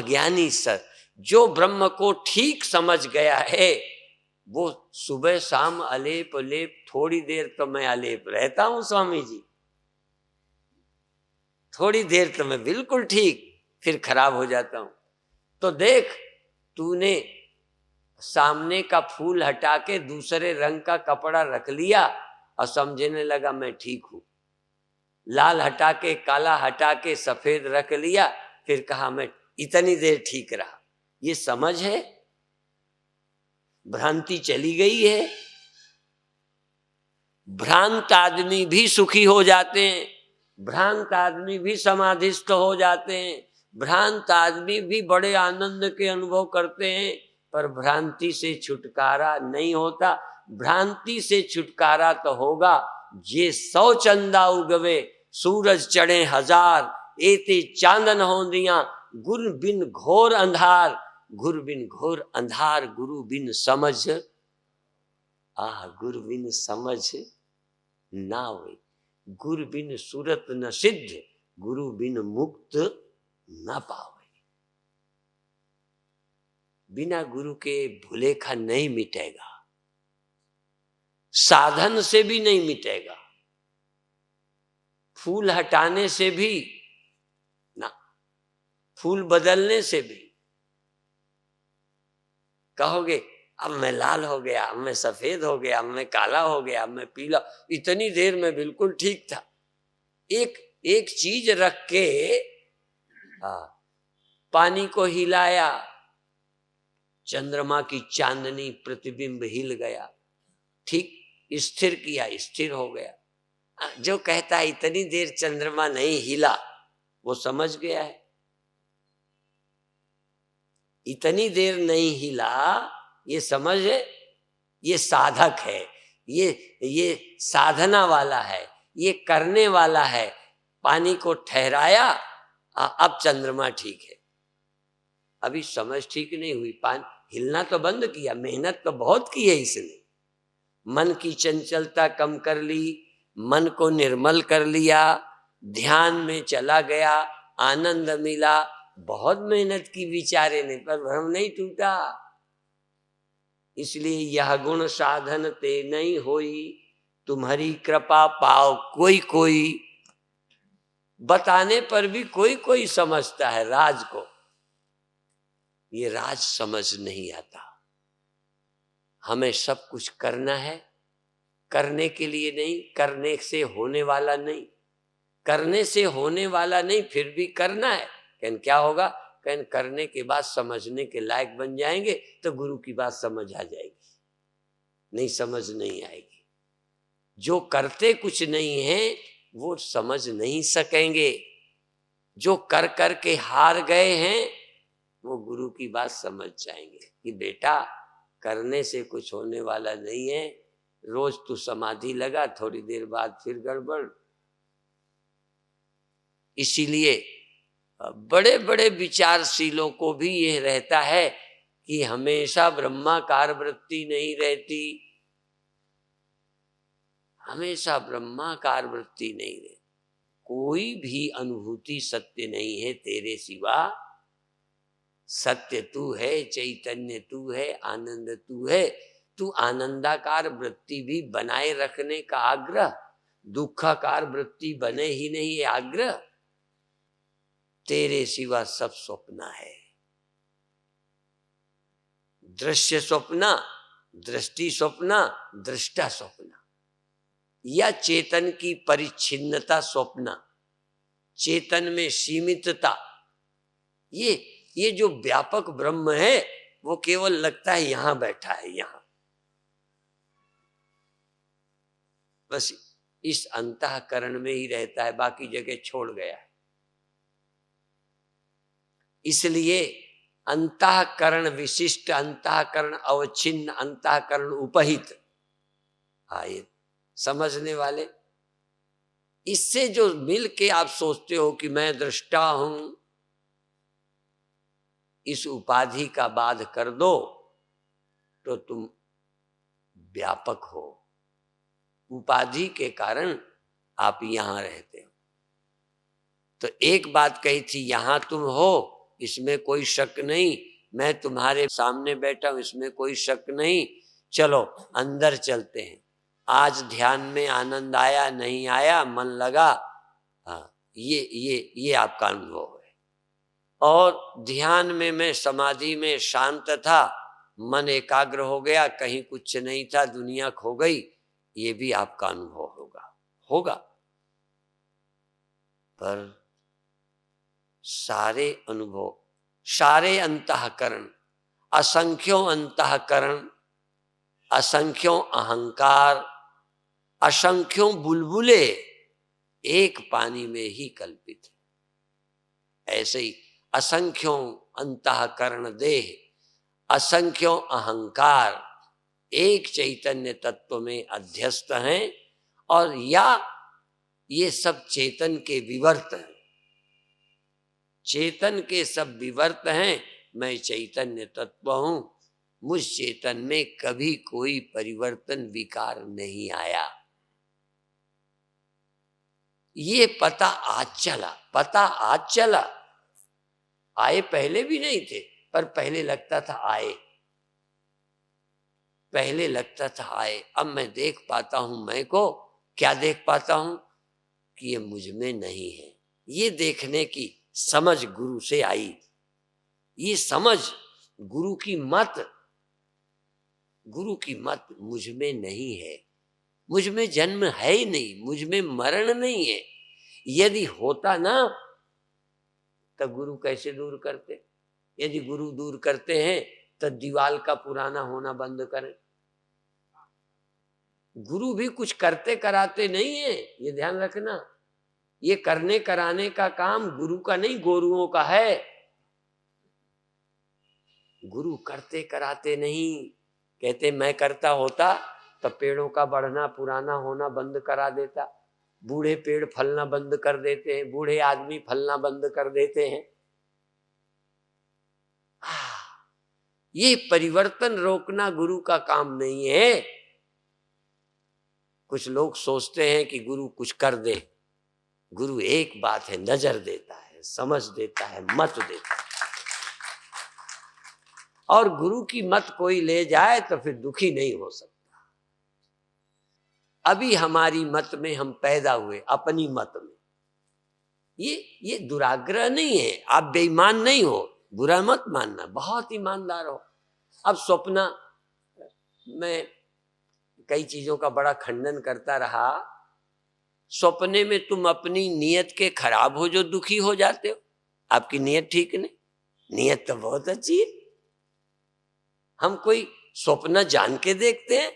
ज्ञानी सर जो ब्रह्म को ठीक समझ गया है, वो सुबह शाम अलेप अलेप, थोड़ी देर तो मैं अलेप रहता हूं स्वामी जी, थोड़ी देर तो मैं बिल्कुल ठीक, फिर खराब हो जाता हूं। तो देख, तूने सामने का फूल हटा के दूसरे रंग का कपड़ा रख लिया और समझने लगा मैं ठीक हूं। लाल हटा के, काला हटा के सफेद रख लिया, फिर कहा मैं इतनी देर ठीक रहा। ये समझ है? भ्रांति चली गई है। भ्रांत आदमी भी सुखी हो जाते हैं, भ्रांत आदमी भी समाधिस्थ हो जाते हैं, भ्रांत आदमी भी बड़े आनंद के अनुभव करते हैं, पर भ्रांति से छुटकारा नहीं होता। भ्रांति से छुटकारा तो होगा जे 100 चंदा उगवे, सूरज चढ़े 1000, एते चांदन होंदियां, गुरु बिन घोर अंधार, गुरु बिन घोर अंधार, गुरु बिन समझ, गुरु बिन समझ ना होई, गुरु बिन सूरत न सिद्ध, गुरु बिन मुक्त न पावे। बिना गुरु के भुलेखा नहीं मिटेगा, साधन से भी नहीं मिटेगा, फूल हटाने से भी ना, फूल बदलने से भी। कहोगे अब मैं लाल हो गया, अब मैं सफेद हो गया, अब मैं काला हो गया, अब मैं पीला, इतनी देर में बिल्कुल ठीक था। एक एक चीज रख के पानी को हिलाया, चंद्रमा की चांदनी प्रतिबिंब हिल गया, ठीक स्थिर किया, स्थिर हो गया। जो कहता है इतनी देर चंद्रमा नहीं हिला, वो समझ गया है। इतनी देर नहीं हिला, ये समझ है, ये साधक है, ये साधना वाला है, ये करने वाला है। पानी को ठहराया, अब चंद्रमा ठीक है। अभी समझ ठीक नहीं हुई, पानी हिलना तो बंद किया, मेहनत तो बहुत की है इसने। मन की चंचलता कम कर ली, मन को निर्मल कर लिया, ध्यान में चला गया, आनंद मिला, बहुत मेहनत की बेचारे ने, पर भ्रम नहीं टूटा। इसलिए यह गुण साधन ते नहीं होई, तुम्हारी कृपा पाओ कोई कोई। बताने पर भी कोई कोई समझता है राज को, ये राज समझ नहीं आता। हमें सब कुछ करना है, करने के लिए नहीं, करने से होने वाला नहीं, करने से होने वाला नहीं, फिर भी करना है। कहन क्या होगा? कहन करने के बाद समझने के लायक बन जाएंगे तो गुरु की बात समझ आ जाएगी, नहीं समझ नहीं आएगी। जो करते कुछ नहीं है वो समझ नहीं सकेंगे, जो कर कर के हार गए हैं वो गुरु की बात समझ जाएंगे कि बेटा करने से कुछ होने वाला नहीं है, रोज तू समाधि लगा, थोड़ी देर बाद फिर गड़बड़। इसीलिए बड़े बड़े विचारशीलों को भी यह रहता है कि हमेशा ब्रह्माकार वृत्ति नहीं रहती, हमेशा ब्रह्माकार वृत्ति नहीं रहती। कोई भी अनुभूति सत्य नहीं है तेरे सिवा। सत्य तू है, चैतन्य तू है, आनंद तू है। तू आनंदाकार वृत्ति भी बनाए रखने का आग्रह, दुखाकार वृत्ति बने ही नहीं है आग्रह। तेरे सिवा सब स्वप्न है, दृश्य स्वप्न, दृष्टि स्वप्न, दृष्टा स्वप्न, या चेतन की परिच्छिन्नता स्वप्न, चेतन में सीमितता। ये जो व्यापक ब्रह्म है वो केवल लगता है यहां बैठा है, यहां बस इस अंतःकरण में ही रहता है, बाकी जगह छोड़ गया है। इसलिए अंतःकरण विशिष्ट, अंतःकरण अवच्छिन्न, अंतःकरण उपहित। आए समझने वाले, इससे जो मिल के आप सोचते हो कि मैं दृष्टा हूं, इस उपाधि का बाध कर दो तो तुम व्यापक हो। उपाधि के कारण आप यहां रहते हो। तो एक बात कही थी, यहां तुम हो इसमें कोई शक नहीं, मैं तुम्हारे सामने बैठा हूं इसमें कोई शक नहीं, चलो अंदर चलते हैं, आज ध्यान में आनंद आया नहीं आया, मन लगा, हाँ ये आपका अनुभव है। और ध्यान में मैं समाधि में शांत था, मन एकाग्र हो गया, कहीं कुछ नहीं था, दुनिया खो गई, ये भी आपका अनुभव होगा। पर सारे अनुभव, सारे अंतःकरण, असंख्यों अंतःकरण, असंख्यों अहंकार, असंख्यों बुलबुले एक पानी में ही कल्पित है। ऐसे ही असंख्यों अंतःकरण देह, असंख्यों अहंकार एक चैतन्य तत्व में अध्यस्त हैं, और या ये सब चेतन के विवर्त हैं, चेतन के सब विवर्त हैं। मैं चैतन्य तत्व हूं, मुझ चेतन में कभी कोई परिवर्तन विकार नहीं आया। ये पता आज चला, आए पहले भी नहीं थे, पर पहले लगता था आए, पहले लगता था आए। अब मैं देख पाता हूं, मैं को क्या देख पाता हूं कि ये मुझ में नहीं है। ये देखने की समझ गुरु से आई, ये समझ गुरु की मत मुझ में नहीं है, मुझ में जन्म है ही नहीं, मुझ में मरण नहीं है। यदि होता ना तो गुरु कैसे दूर करते? यदि गुरु दूर करते हैं तो दीवाल का पुराना होना बंद करें। गुरु भी कुछ करते कराते नहीं है, ये ध्यान रखना। ये करने कराने का काम गुरु का नहीं, गोरुओं का है। गुरु करते कराते नहीं। कहते मैं करता होता तो पेड़ों का बढ़ना पुराना होना बंद करा देता। बूढ़े पेड़ फलना बंद कर देते हैं, बूढ़े आदमी फलना बंद कर देते हैं। ये परिवर्तन रोकना गुरु का काम नहीं है। कुछ लोग सोचते हैं कि गुरु कुछ कर दे। गुरु एक बात है, नजर देता है, समझ देता है, मत देता है। और गुरु की मत कोई ले जाए तो फिर दुखी नहीं हो सकता। अभी हमारी मत में हम पैदा हुए, अपनी मत में। ये दुराग्रह नहीं है, आप बेईमान नहीं हो, बुरा मत मानना, बहुत ईमानदार हो। अब स्वप्न में कई चीजों का बड़ा खंडन करता रहा। सपने में तुम अपनी नीयत के खराब हो जो दुखी हो जाते हो। आपकी नीयत ठीक नहीं, नीयत तो बहुत अच्छी है। हम कोई स्वप्न जान के देखते हैं,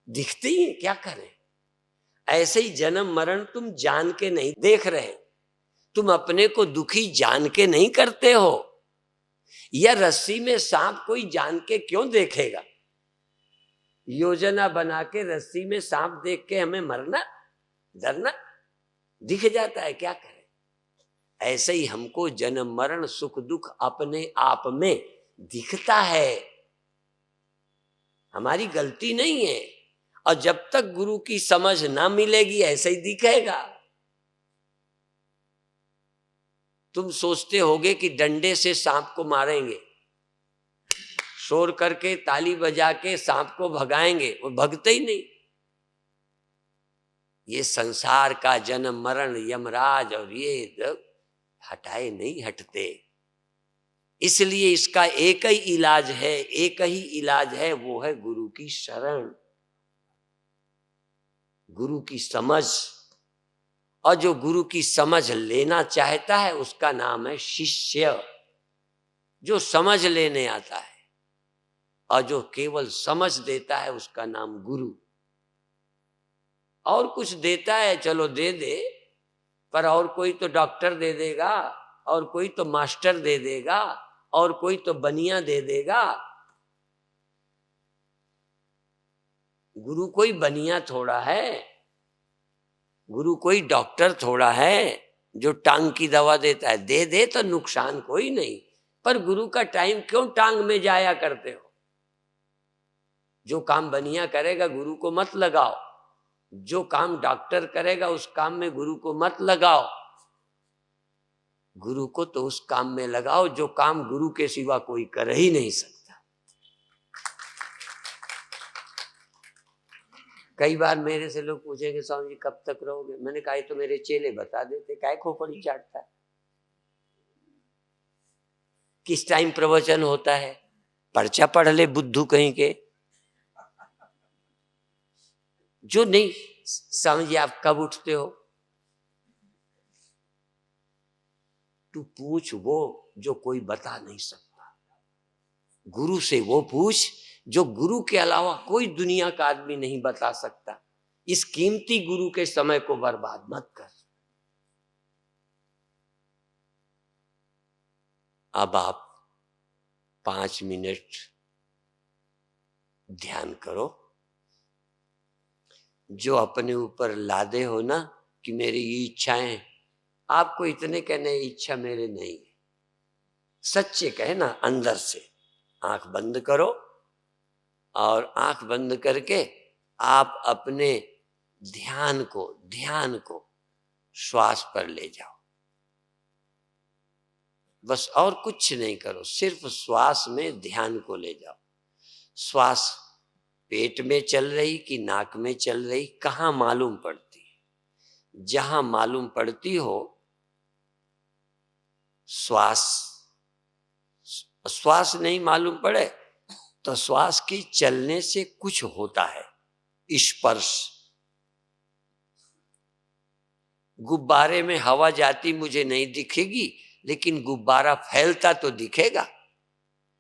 दिखते ही है, क्या करें। ऐसे ही जन्म मरण तुम जान के नहीं देख रहे, तुम अपने को दुखी जान के नहीं करते हो। या रस्सी में सांप कोई जान के क्यों देखेगा? योजना बना के रस्सी में सांप देख के हमें मरना, डरना दिख जाता है, क्या करें। ऐसे ही हमको जन्म मरण सुख दुख अपने आप में दिखता है, हमारी गलती नहीं है। और जब तक गुरु की समझ ना मिलेगी ऐसे ही दिखेगा। तुम सोचते होगे कि डंडे से सांप को मारेंगे, शोर करके ताली बजा के सांप को भगाएंगे, वो भगते ही नहीं। ये संसार का जन्म मरण यमराज और ये हटाए नहीं हटते। इसलिए इसका एक ही इलाज है, वो है गुरु की शरण, गुरु की समझ। और जो गुरु की समझ लेना चाहता है उसका नाम है शिष्य। जो समझ लेने आता है और जो केवल समझ देता है उसका नाम गुरु। और कुछ देता है चलो दे दे, पर और कोई तो डॉक्टर दे देगा, और कोई तो मास्टर दे देगा, और कोई तो बनिया दे देगा। गुरु कोई बनिया थोड़ा है, गुरु कोई डॉक्टर थोड़ा है जो टांग की दवा देता है। दे दे तो नुकसान कोई नहीं, पर गुरु का टाइम क्यों टांग में जाया करते हो? जो काम बनिया करेगा गुरु को मत लगाओ, जो काम डॉक्टर करेगा उस काम में गुरु को मत लगाओ। गुरु को तो उस काम में लगाओ जो काम गुरु के सिवा कोई कर ही नहीं सकता। कई बार मेरे से लोग पूछेंगे स्वामी जी कब तक रहोगे, मैंने कहा तो मेरे चेले बता देते, काय खोपड़ी चाटता है। किस टाइम प्रवचन होता है, पर्चा पढ़ ले बुद्धू कहीं के। जो नहीं स्वामी जी आप कब उठते हो, तू पूछ वो जो कोई बता नहीं सकता। गुरु से वो पूछ जो गुरु के अलावा कोई दुनिया का आदमी नहीं बता सकता। इस कीमती गुरु के समय को बर्बाद मत कर। अब आप 5 मिनट ध्यान करो। जो अपने ऊपर लादे हो ना कि मेरी ये इच्छाएं, आपको इतने कहने इच्छा मेरे नहीं है, सच्चे कहे ना अंदर से। आंख बंद करो और आंख बंद करके आप अपने ध्यान को श्वास पर ले जाओ। बस और कुछ नहीं करो, सिर्फ श्वास में ध्यान को ले जाओ। श्वास पेट में चल रही कि नाक में चल रही, कहाँ मालूम पड़ती है? जहां मालूम पड़ती हो श्वास नहीं मालूम पड़े तो श्वास की चलने से कुछ होता है, स्पर्श। गुब्बारे में हवा जाती मुझे नहीं दिखेगी, लेकिन गुब्बारा फैलता तो दिखेगा।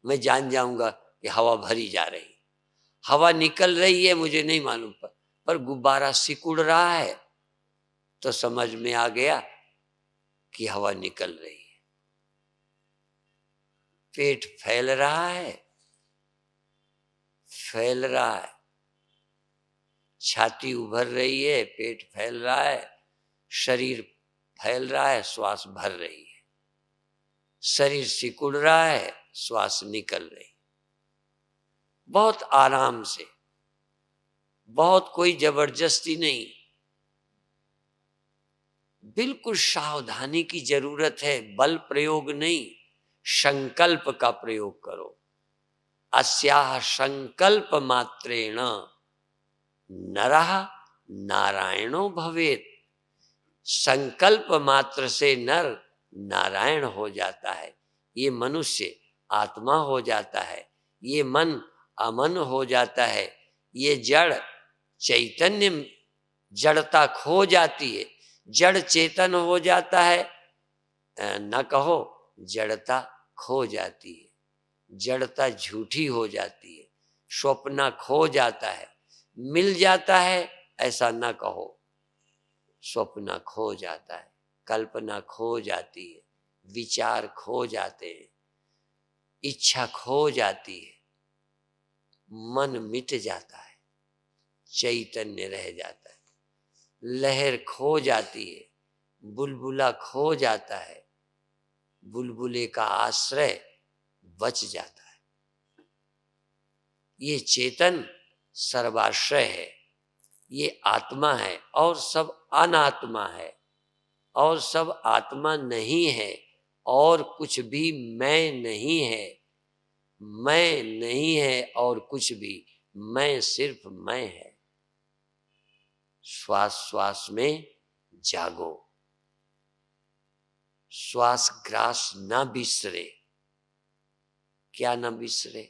मैं जान जाऊंगा कि हवा भरी जा रही। हवा निकल रही है मुझे नहीं मालूम, पर गुब्बारा सिकुड़ रहा है तो समझ में आ गया कि हवा निकल रही है। पेट फैल रहा है, छाती उभर रही है, पेट फैल रहा है, शरीर फैल रहा है, श्वास भर रही है। शरीर सिकुड़ रहा है, श्वास निकल रही। बहुत आराम से, बहुत कोई जबरदस्ती नहीं, बिल्कुल सावधानी की जरूरत है। बल प्रयोग नहीं, संकल्प का प्रयोग करो। अस्याह संकल्प मात्रेण नरः नारायणो भवेत्। संकल्प मात्र से नर नारायण हो जाता है। ये मनुष्य आत्मा हो जाता है, ये मन अमन हो जाता है, ये जड़ चैतन्य, जड़ता खो जाती है, जड़ चेतन हो जाता है। न कहो जड़ता खो जाती है, जड़ता झूठी हो जाती है, स्वप्न खो जाता है, मिल जाता है ऐसा न कहो। स्वप्न खो जाता है, कल्पना खो जाती है, विचार खो जाते हैं, इच्छा खो जाती है, मन मिट जाता है, चैतन्य रह जाता है, लहर खो जाती है, बुलबुला खो जाता है, बुलबुले का आश्रय बच जाता है। ये चेतन सर्वाश्रय है, ये आत्मा है और सब अनात्मा है, और सब आत्मा नहीं है, और कुछ भी मैं नहीं है। मैं नहीं है और कुछ भी, मैं सिर्फ मैं है। श्वास श्वास में जागो, श्वास ग्रास न बिसरे। क्या न बिसरे?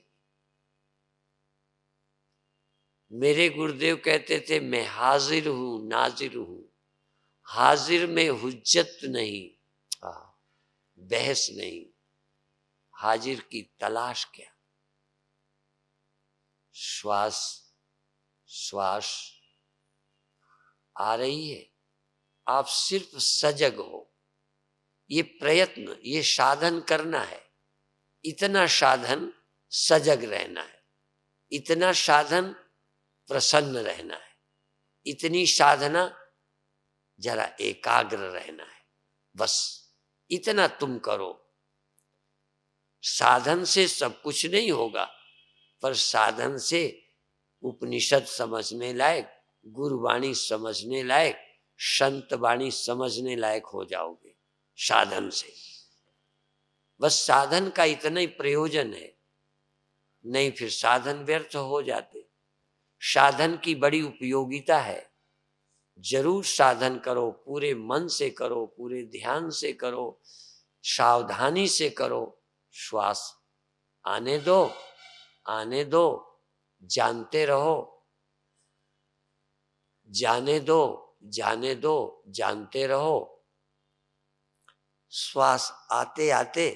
मेरे गुरुदेव कहते थे मैं हाजिर हूं नाजिर हूं। हाजिर में हुज्जत नहीं, बहस नहीं, हाजिर की तलाश क्या। श्वास श्वास आ रही है, आप सिर्फ सजग हो। ये प्रयत्न, ये साधन करना है। इतना साधन सजग रहना है, इतना साधन प्रसन्न रहना है, इतनी साधना जरा एकाग्र रहना है। बस इतना तुम करो। साधन से सब कुछ नहीं होगा, पर साधन से उपनिषद समझने लायक, गुरुवाणी समझने लायक, संत वाणी समझने लायक हो जाओगे साधन से। बस साधन का इतना ही प्रयोजन है, नहीं फिर साधन व्यर्थ हो जाते। साधन की बड़ी उपयोगिता है। जरूर साधन करो, पूरे मन से करो, पूरे ध्यान से करो, सावधानी से करो। श्वास आने दो, आने दो, जानते रहो, जाने दो, जाने दो, जानते रहो। श्वास आते आते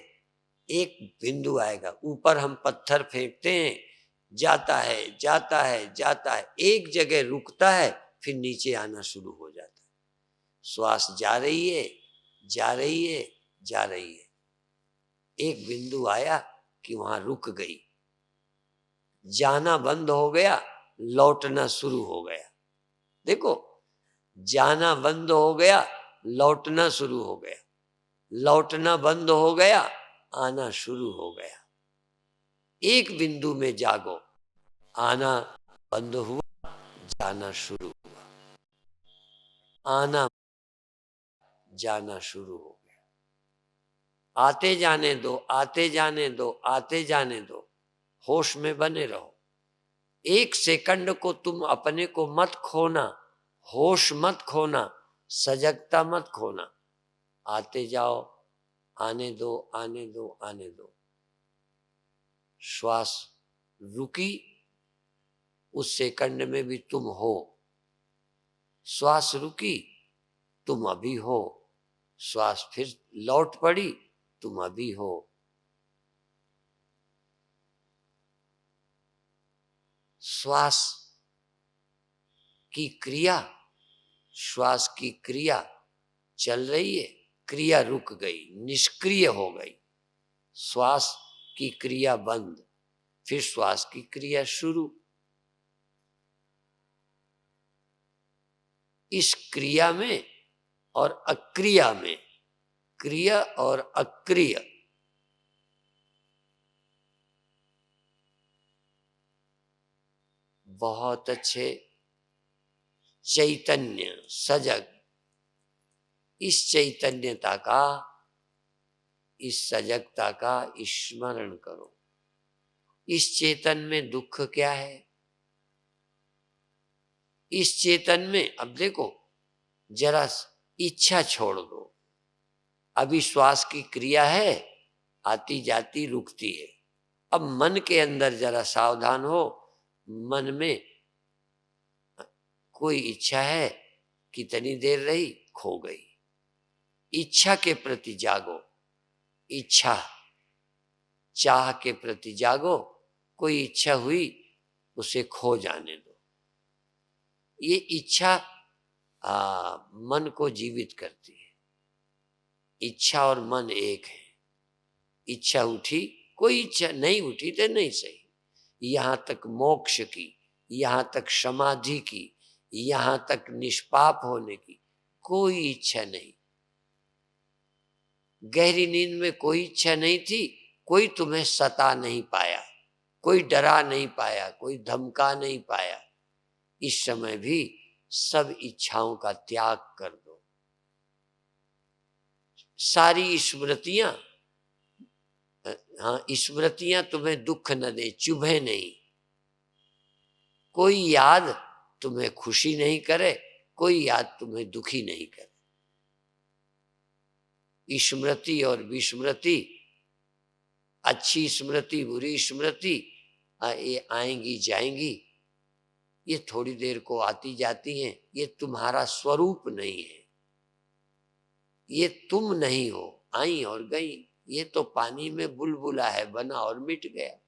एक बिंदु आएगा, ऊपर हम पत्थर फेंकते हैं, जाता है जाता है जाता है, एक जगह रुकता है, फिर नीचे आना शुरू हो जाता है। श्वास जा रही है, जा रही है, जा रही है, एक बिंदु आया कि वहां रुक गई, जाना बंद हो गया, लौटना शुरू हो गया। देखो, जाना बंद हो गया, लौटना शुरू हो गया, लौटना बंद हो गया, आना शुरू हो गया। एक बिंदु में जागो, आना बंद हुआ, जाना शुरू हुआ, आना जाना शुरू हो गया। आते जाने दो, आते जाने दो, आते जाने दो, होश में बने रहो। एक सेकंड को तुम अपने को मत खोना, होश मत खोना, सजगता मत खोना। आते जाओ, आने दो, आने दो, आने दो। श्वास रुकी, उस सेकंड में भी तुम हो। श्वास रुकी, तुम अभी हो। श्वास फिर लौट पड़ी, तुम अभी हो। श्वास की क्रिया, श्वास की क्रिया चल रही है, क्रिया रुक गई, निष्क्रिय हो गई। श्वास की क्रिया बंद, फिर श्वास की क्रिया शुरू। इस क्रिया में और अक्रिया में, क्रिया और अक्रिय, बहुत अच्छे चैतन्य सजग, इस चैतन्यता का, इस सजगता का स्मरण करो। इस चेतन में दुख क्या है? इस चेतन में, अब देखो, जरा इच्छा छोड़ दो। अभी श्वास की क्रिया है, आती जाती रुकती है। अब मन के अंदर जरा सावधान हो, मन में कोई इच्छा है, कितनी देर रही, खो गई। इच्छा के प्रति जागो, इच्छा, चाह के प्रति जागो। कोई इच्छा हुई, उसे खो जाने दो। ये इच्छा मन को जीवित करती है। इच्छा और मन एक है। इच्छा उठी, कोई इच्छा नहीं उठी तो नहीं सही। यहां तक मोक्ष की, यहां तक समाधि की, यहां तक निष्पाप होने की कोई इच्छा नहीं। गहरी नींद में कोई इच्छा नहीं थी, कोई तुम्हें सता नहीं पाया, कोई डरा नहीं पाया, कोई धमका नहीं पाया। इस समय भी सब इच्छाओं का त्याग कर दो। सारी स्मृतियां, हाँ, स्मृतियां तुम्हें दुख न दे, चुभे नहीं। कोई याद तुम्हें खुशी नहीं करे, कोई याद तुम्हें दुखी नहीं करे। स्मृति और विस्मृति, अच्छी स्मृति, बुरी स्मृति, ये आएंगी जाएंगी, ये थोड़ी देर को आती जाती हैं। ये तुम्हारा स्वरूप नहीं है, ये तुम नहीं हो। आई और गई, ये तो पानी में बुलबुला है, बना और मिट गया।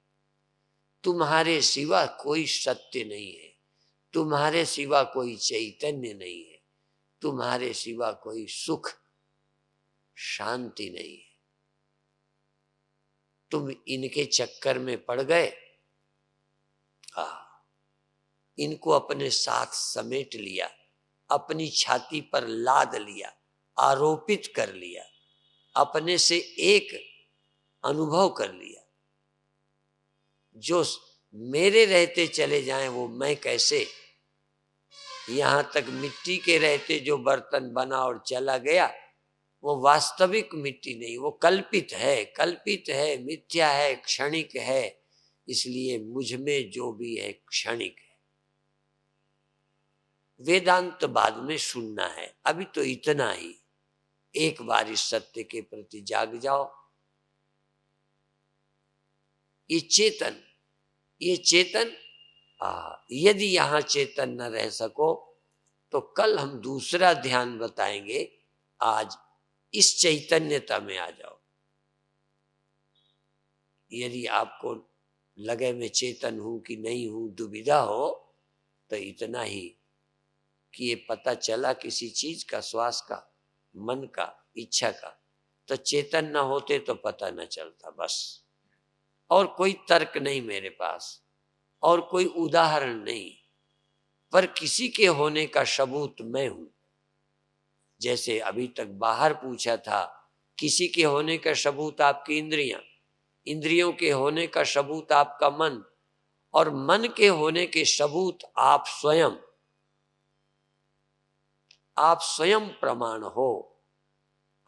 तुम्हारे सिवा कोई सत्य नहीं है, तुम्हारे सिवा कोई चैतन्य नहीं है, तुम्हारे सिवा कोई सुख शांति नहीं है। तुम इनके चक्कर में पड़ गए, इनको अपने साथ समेट लिया, अपनी छाती पर लाद लिया, आरोपित कर लिया, अपने से एक अनुभव कर लिया। जो मेरे रहते चले जाएं वो मैं कैसे। यहां तक मिट्टी के रहते जो बर्तन बना और चला गया, वो वास्तविक मिट्टी नहीं, वो कल्पित है, कल्पित है, मिथ्या है, क्षणिक है। इसलिए मुझ में जो भी है क्षणिक है। वेदांत बाद में सुनना है, अभी तो इतना ही। एक बार इस सत्य के प्रति जाग जाओ। ये चेतन यदि यहां चेतन न रह सको तो कल हम दूसरा ध्यान बताएंगे। आज इस चैतन्यता में आ जाओ। यदि आपको लगे मैं चेतन हूं कि नहीं हूं, दुविधा हो, तो इतना ही कि ये पता चला किसी चीज का, श्वास का, मन का, इच्छा का, तो चेतन न होते तो पता न चलता बस। और कोई तर्क नहीं मेरे पास, और कोई उदाहरण नहीं, पर किसी के होने का सबूत मैं हूं। जैसे अभी तक बाहर पूछा था, किसी के होने का सबूत आपकी इंद्रियां, इंद्रियों के होने का सबूत आपका मन, और मन के होने के सबूत आप स्वयं। आप स्वयं प्रमाण हो।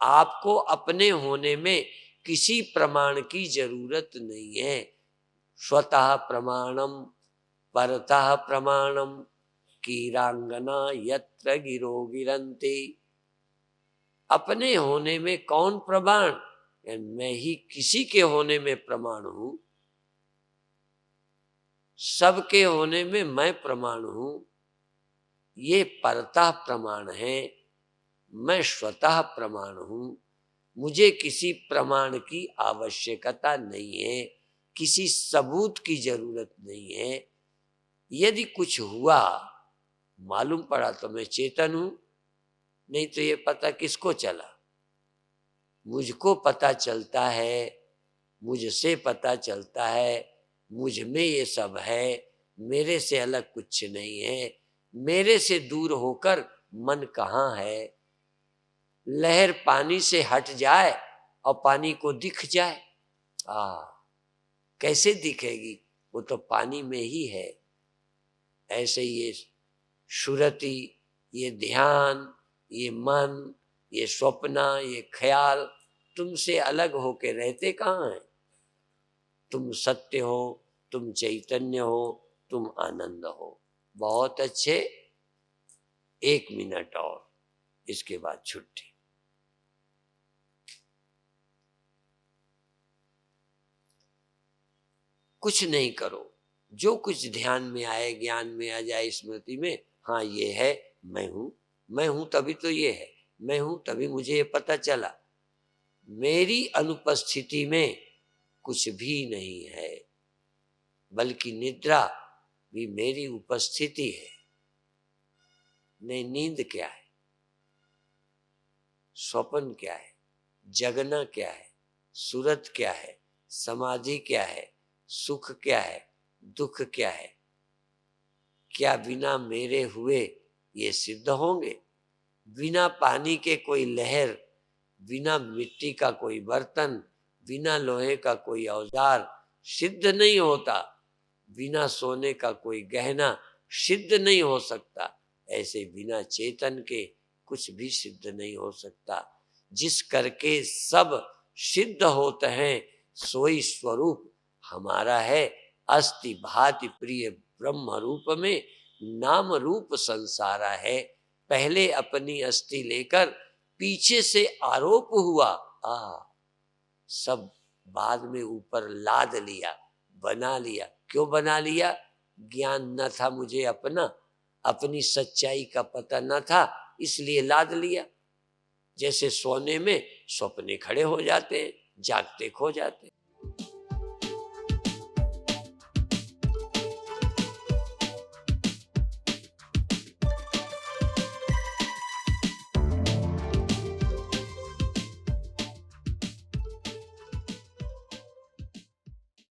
आपको अपने होने में किसी प्रमाण की जरूरत नहीं है। स्वतः प्रमाणम परतः प्रमाणम कीरांगना यत्र गिरो गिरंती। अपने होने में कौन प्रमाण? मैं ही किसी के होने में प्रमाण हूं। सबके होने में मैं प्रमाण हूं। ये परतः प्रमाण है, मैं स्वतः प्रमाण हूं। मुझे किसी प्रमाण की आवश्यकता नहीं है, किसी सबूत की जरूरत नहीं है। यदि कुछ हुआ, मालूम पड़ा तो मैं चेतन हूं, नहीं तो ये पता किसको चला? मुझको पता चलता है, मुझसे पता चलता है, मुझ में ये सब है, मेरे से अलग कुछ नहीं है। मेरे से दूर होकर मन कहाँ है? लहर पानी से हट जाए और पानी को दिख जाए, कैसे दिखेगी? वो तो पानी में ही है। ऐसे ये सुरति, ये ध्यान, ये मन, ये स्वप्न, ये ख्याल तुमसे अलग होके रहते कहाँ हैं? तुम सत्य हो, तुम चैतन्य हो, तुम आनंद हो। बहुत अच्छे। 1 मिनट और, इसके बाद छुट्टी। कुछ नहीं करो, जो कुछ ध्यान में आए, ज्ञान में आ जाए, स्मृति में, हाँ ये है, मैं हूं, मैं हूं तभी तो ये है, मैं हूं तभी मुझे ये पता चला। मेरी अनुपस्थिति में कुछ भी नहीं है, बल्कि निद्रा भी मेरी उपस्थिति है। नहीं, नींद क्या है? स्वप्न क्या है? जगना क्या है? सूरत क्या है? समाधि क्या है? सुख क्या है? दुख क्या है? क्या बिना मेरे हुए ये सिद्ध होंगे? बिना पानी के कोई लहर, बिना मिट्टी का कोई बर्तन, बिना लोहे का कोई औजार सिद्ध नहीं होता। बिना सोने का कोई गहना सिद्ध नहीं हो सकता। ऐसे बिना चेतन के कुछ भी सिद्ध नहीं हो सकता। जिस करके सब सिद्ध होते हैं, सोई स्वरूप हमारा है। अस्ति भाति प्रिय ब्रह्म रूप में नाम रूप संसारा है। पहले अपनी अस्थि लेकर पीछे से आरोप हुआ, सब बाद में ऊपर लाद लिया, बना लिया। क्यों बना लिया? ज्ञान न था मुझे अपना, अपनी सच्चाई का पता न था, इसलिए लाद लिया। जैसे सोने में सपने खड़े हो जाते हैं, जागते खो जाते हैं।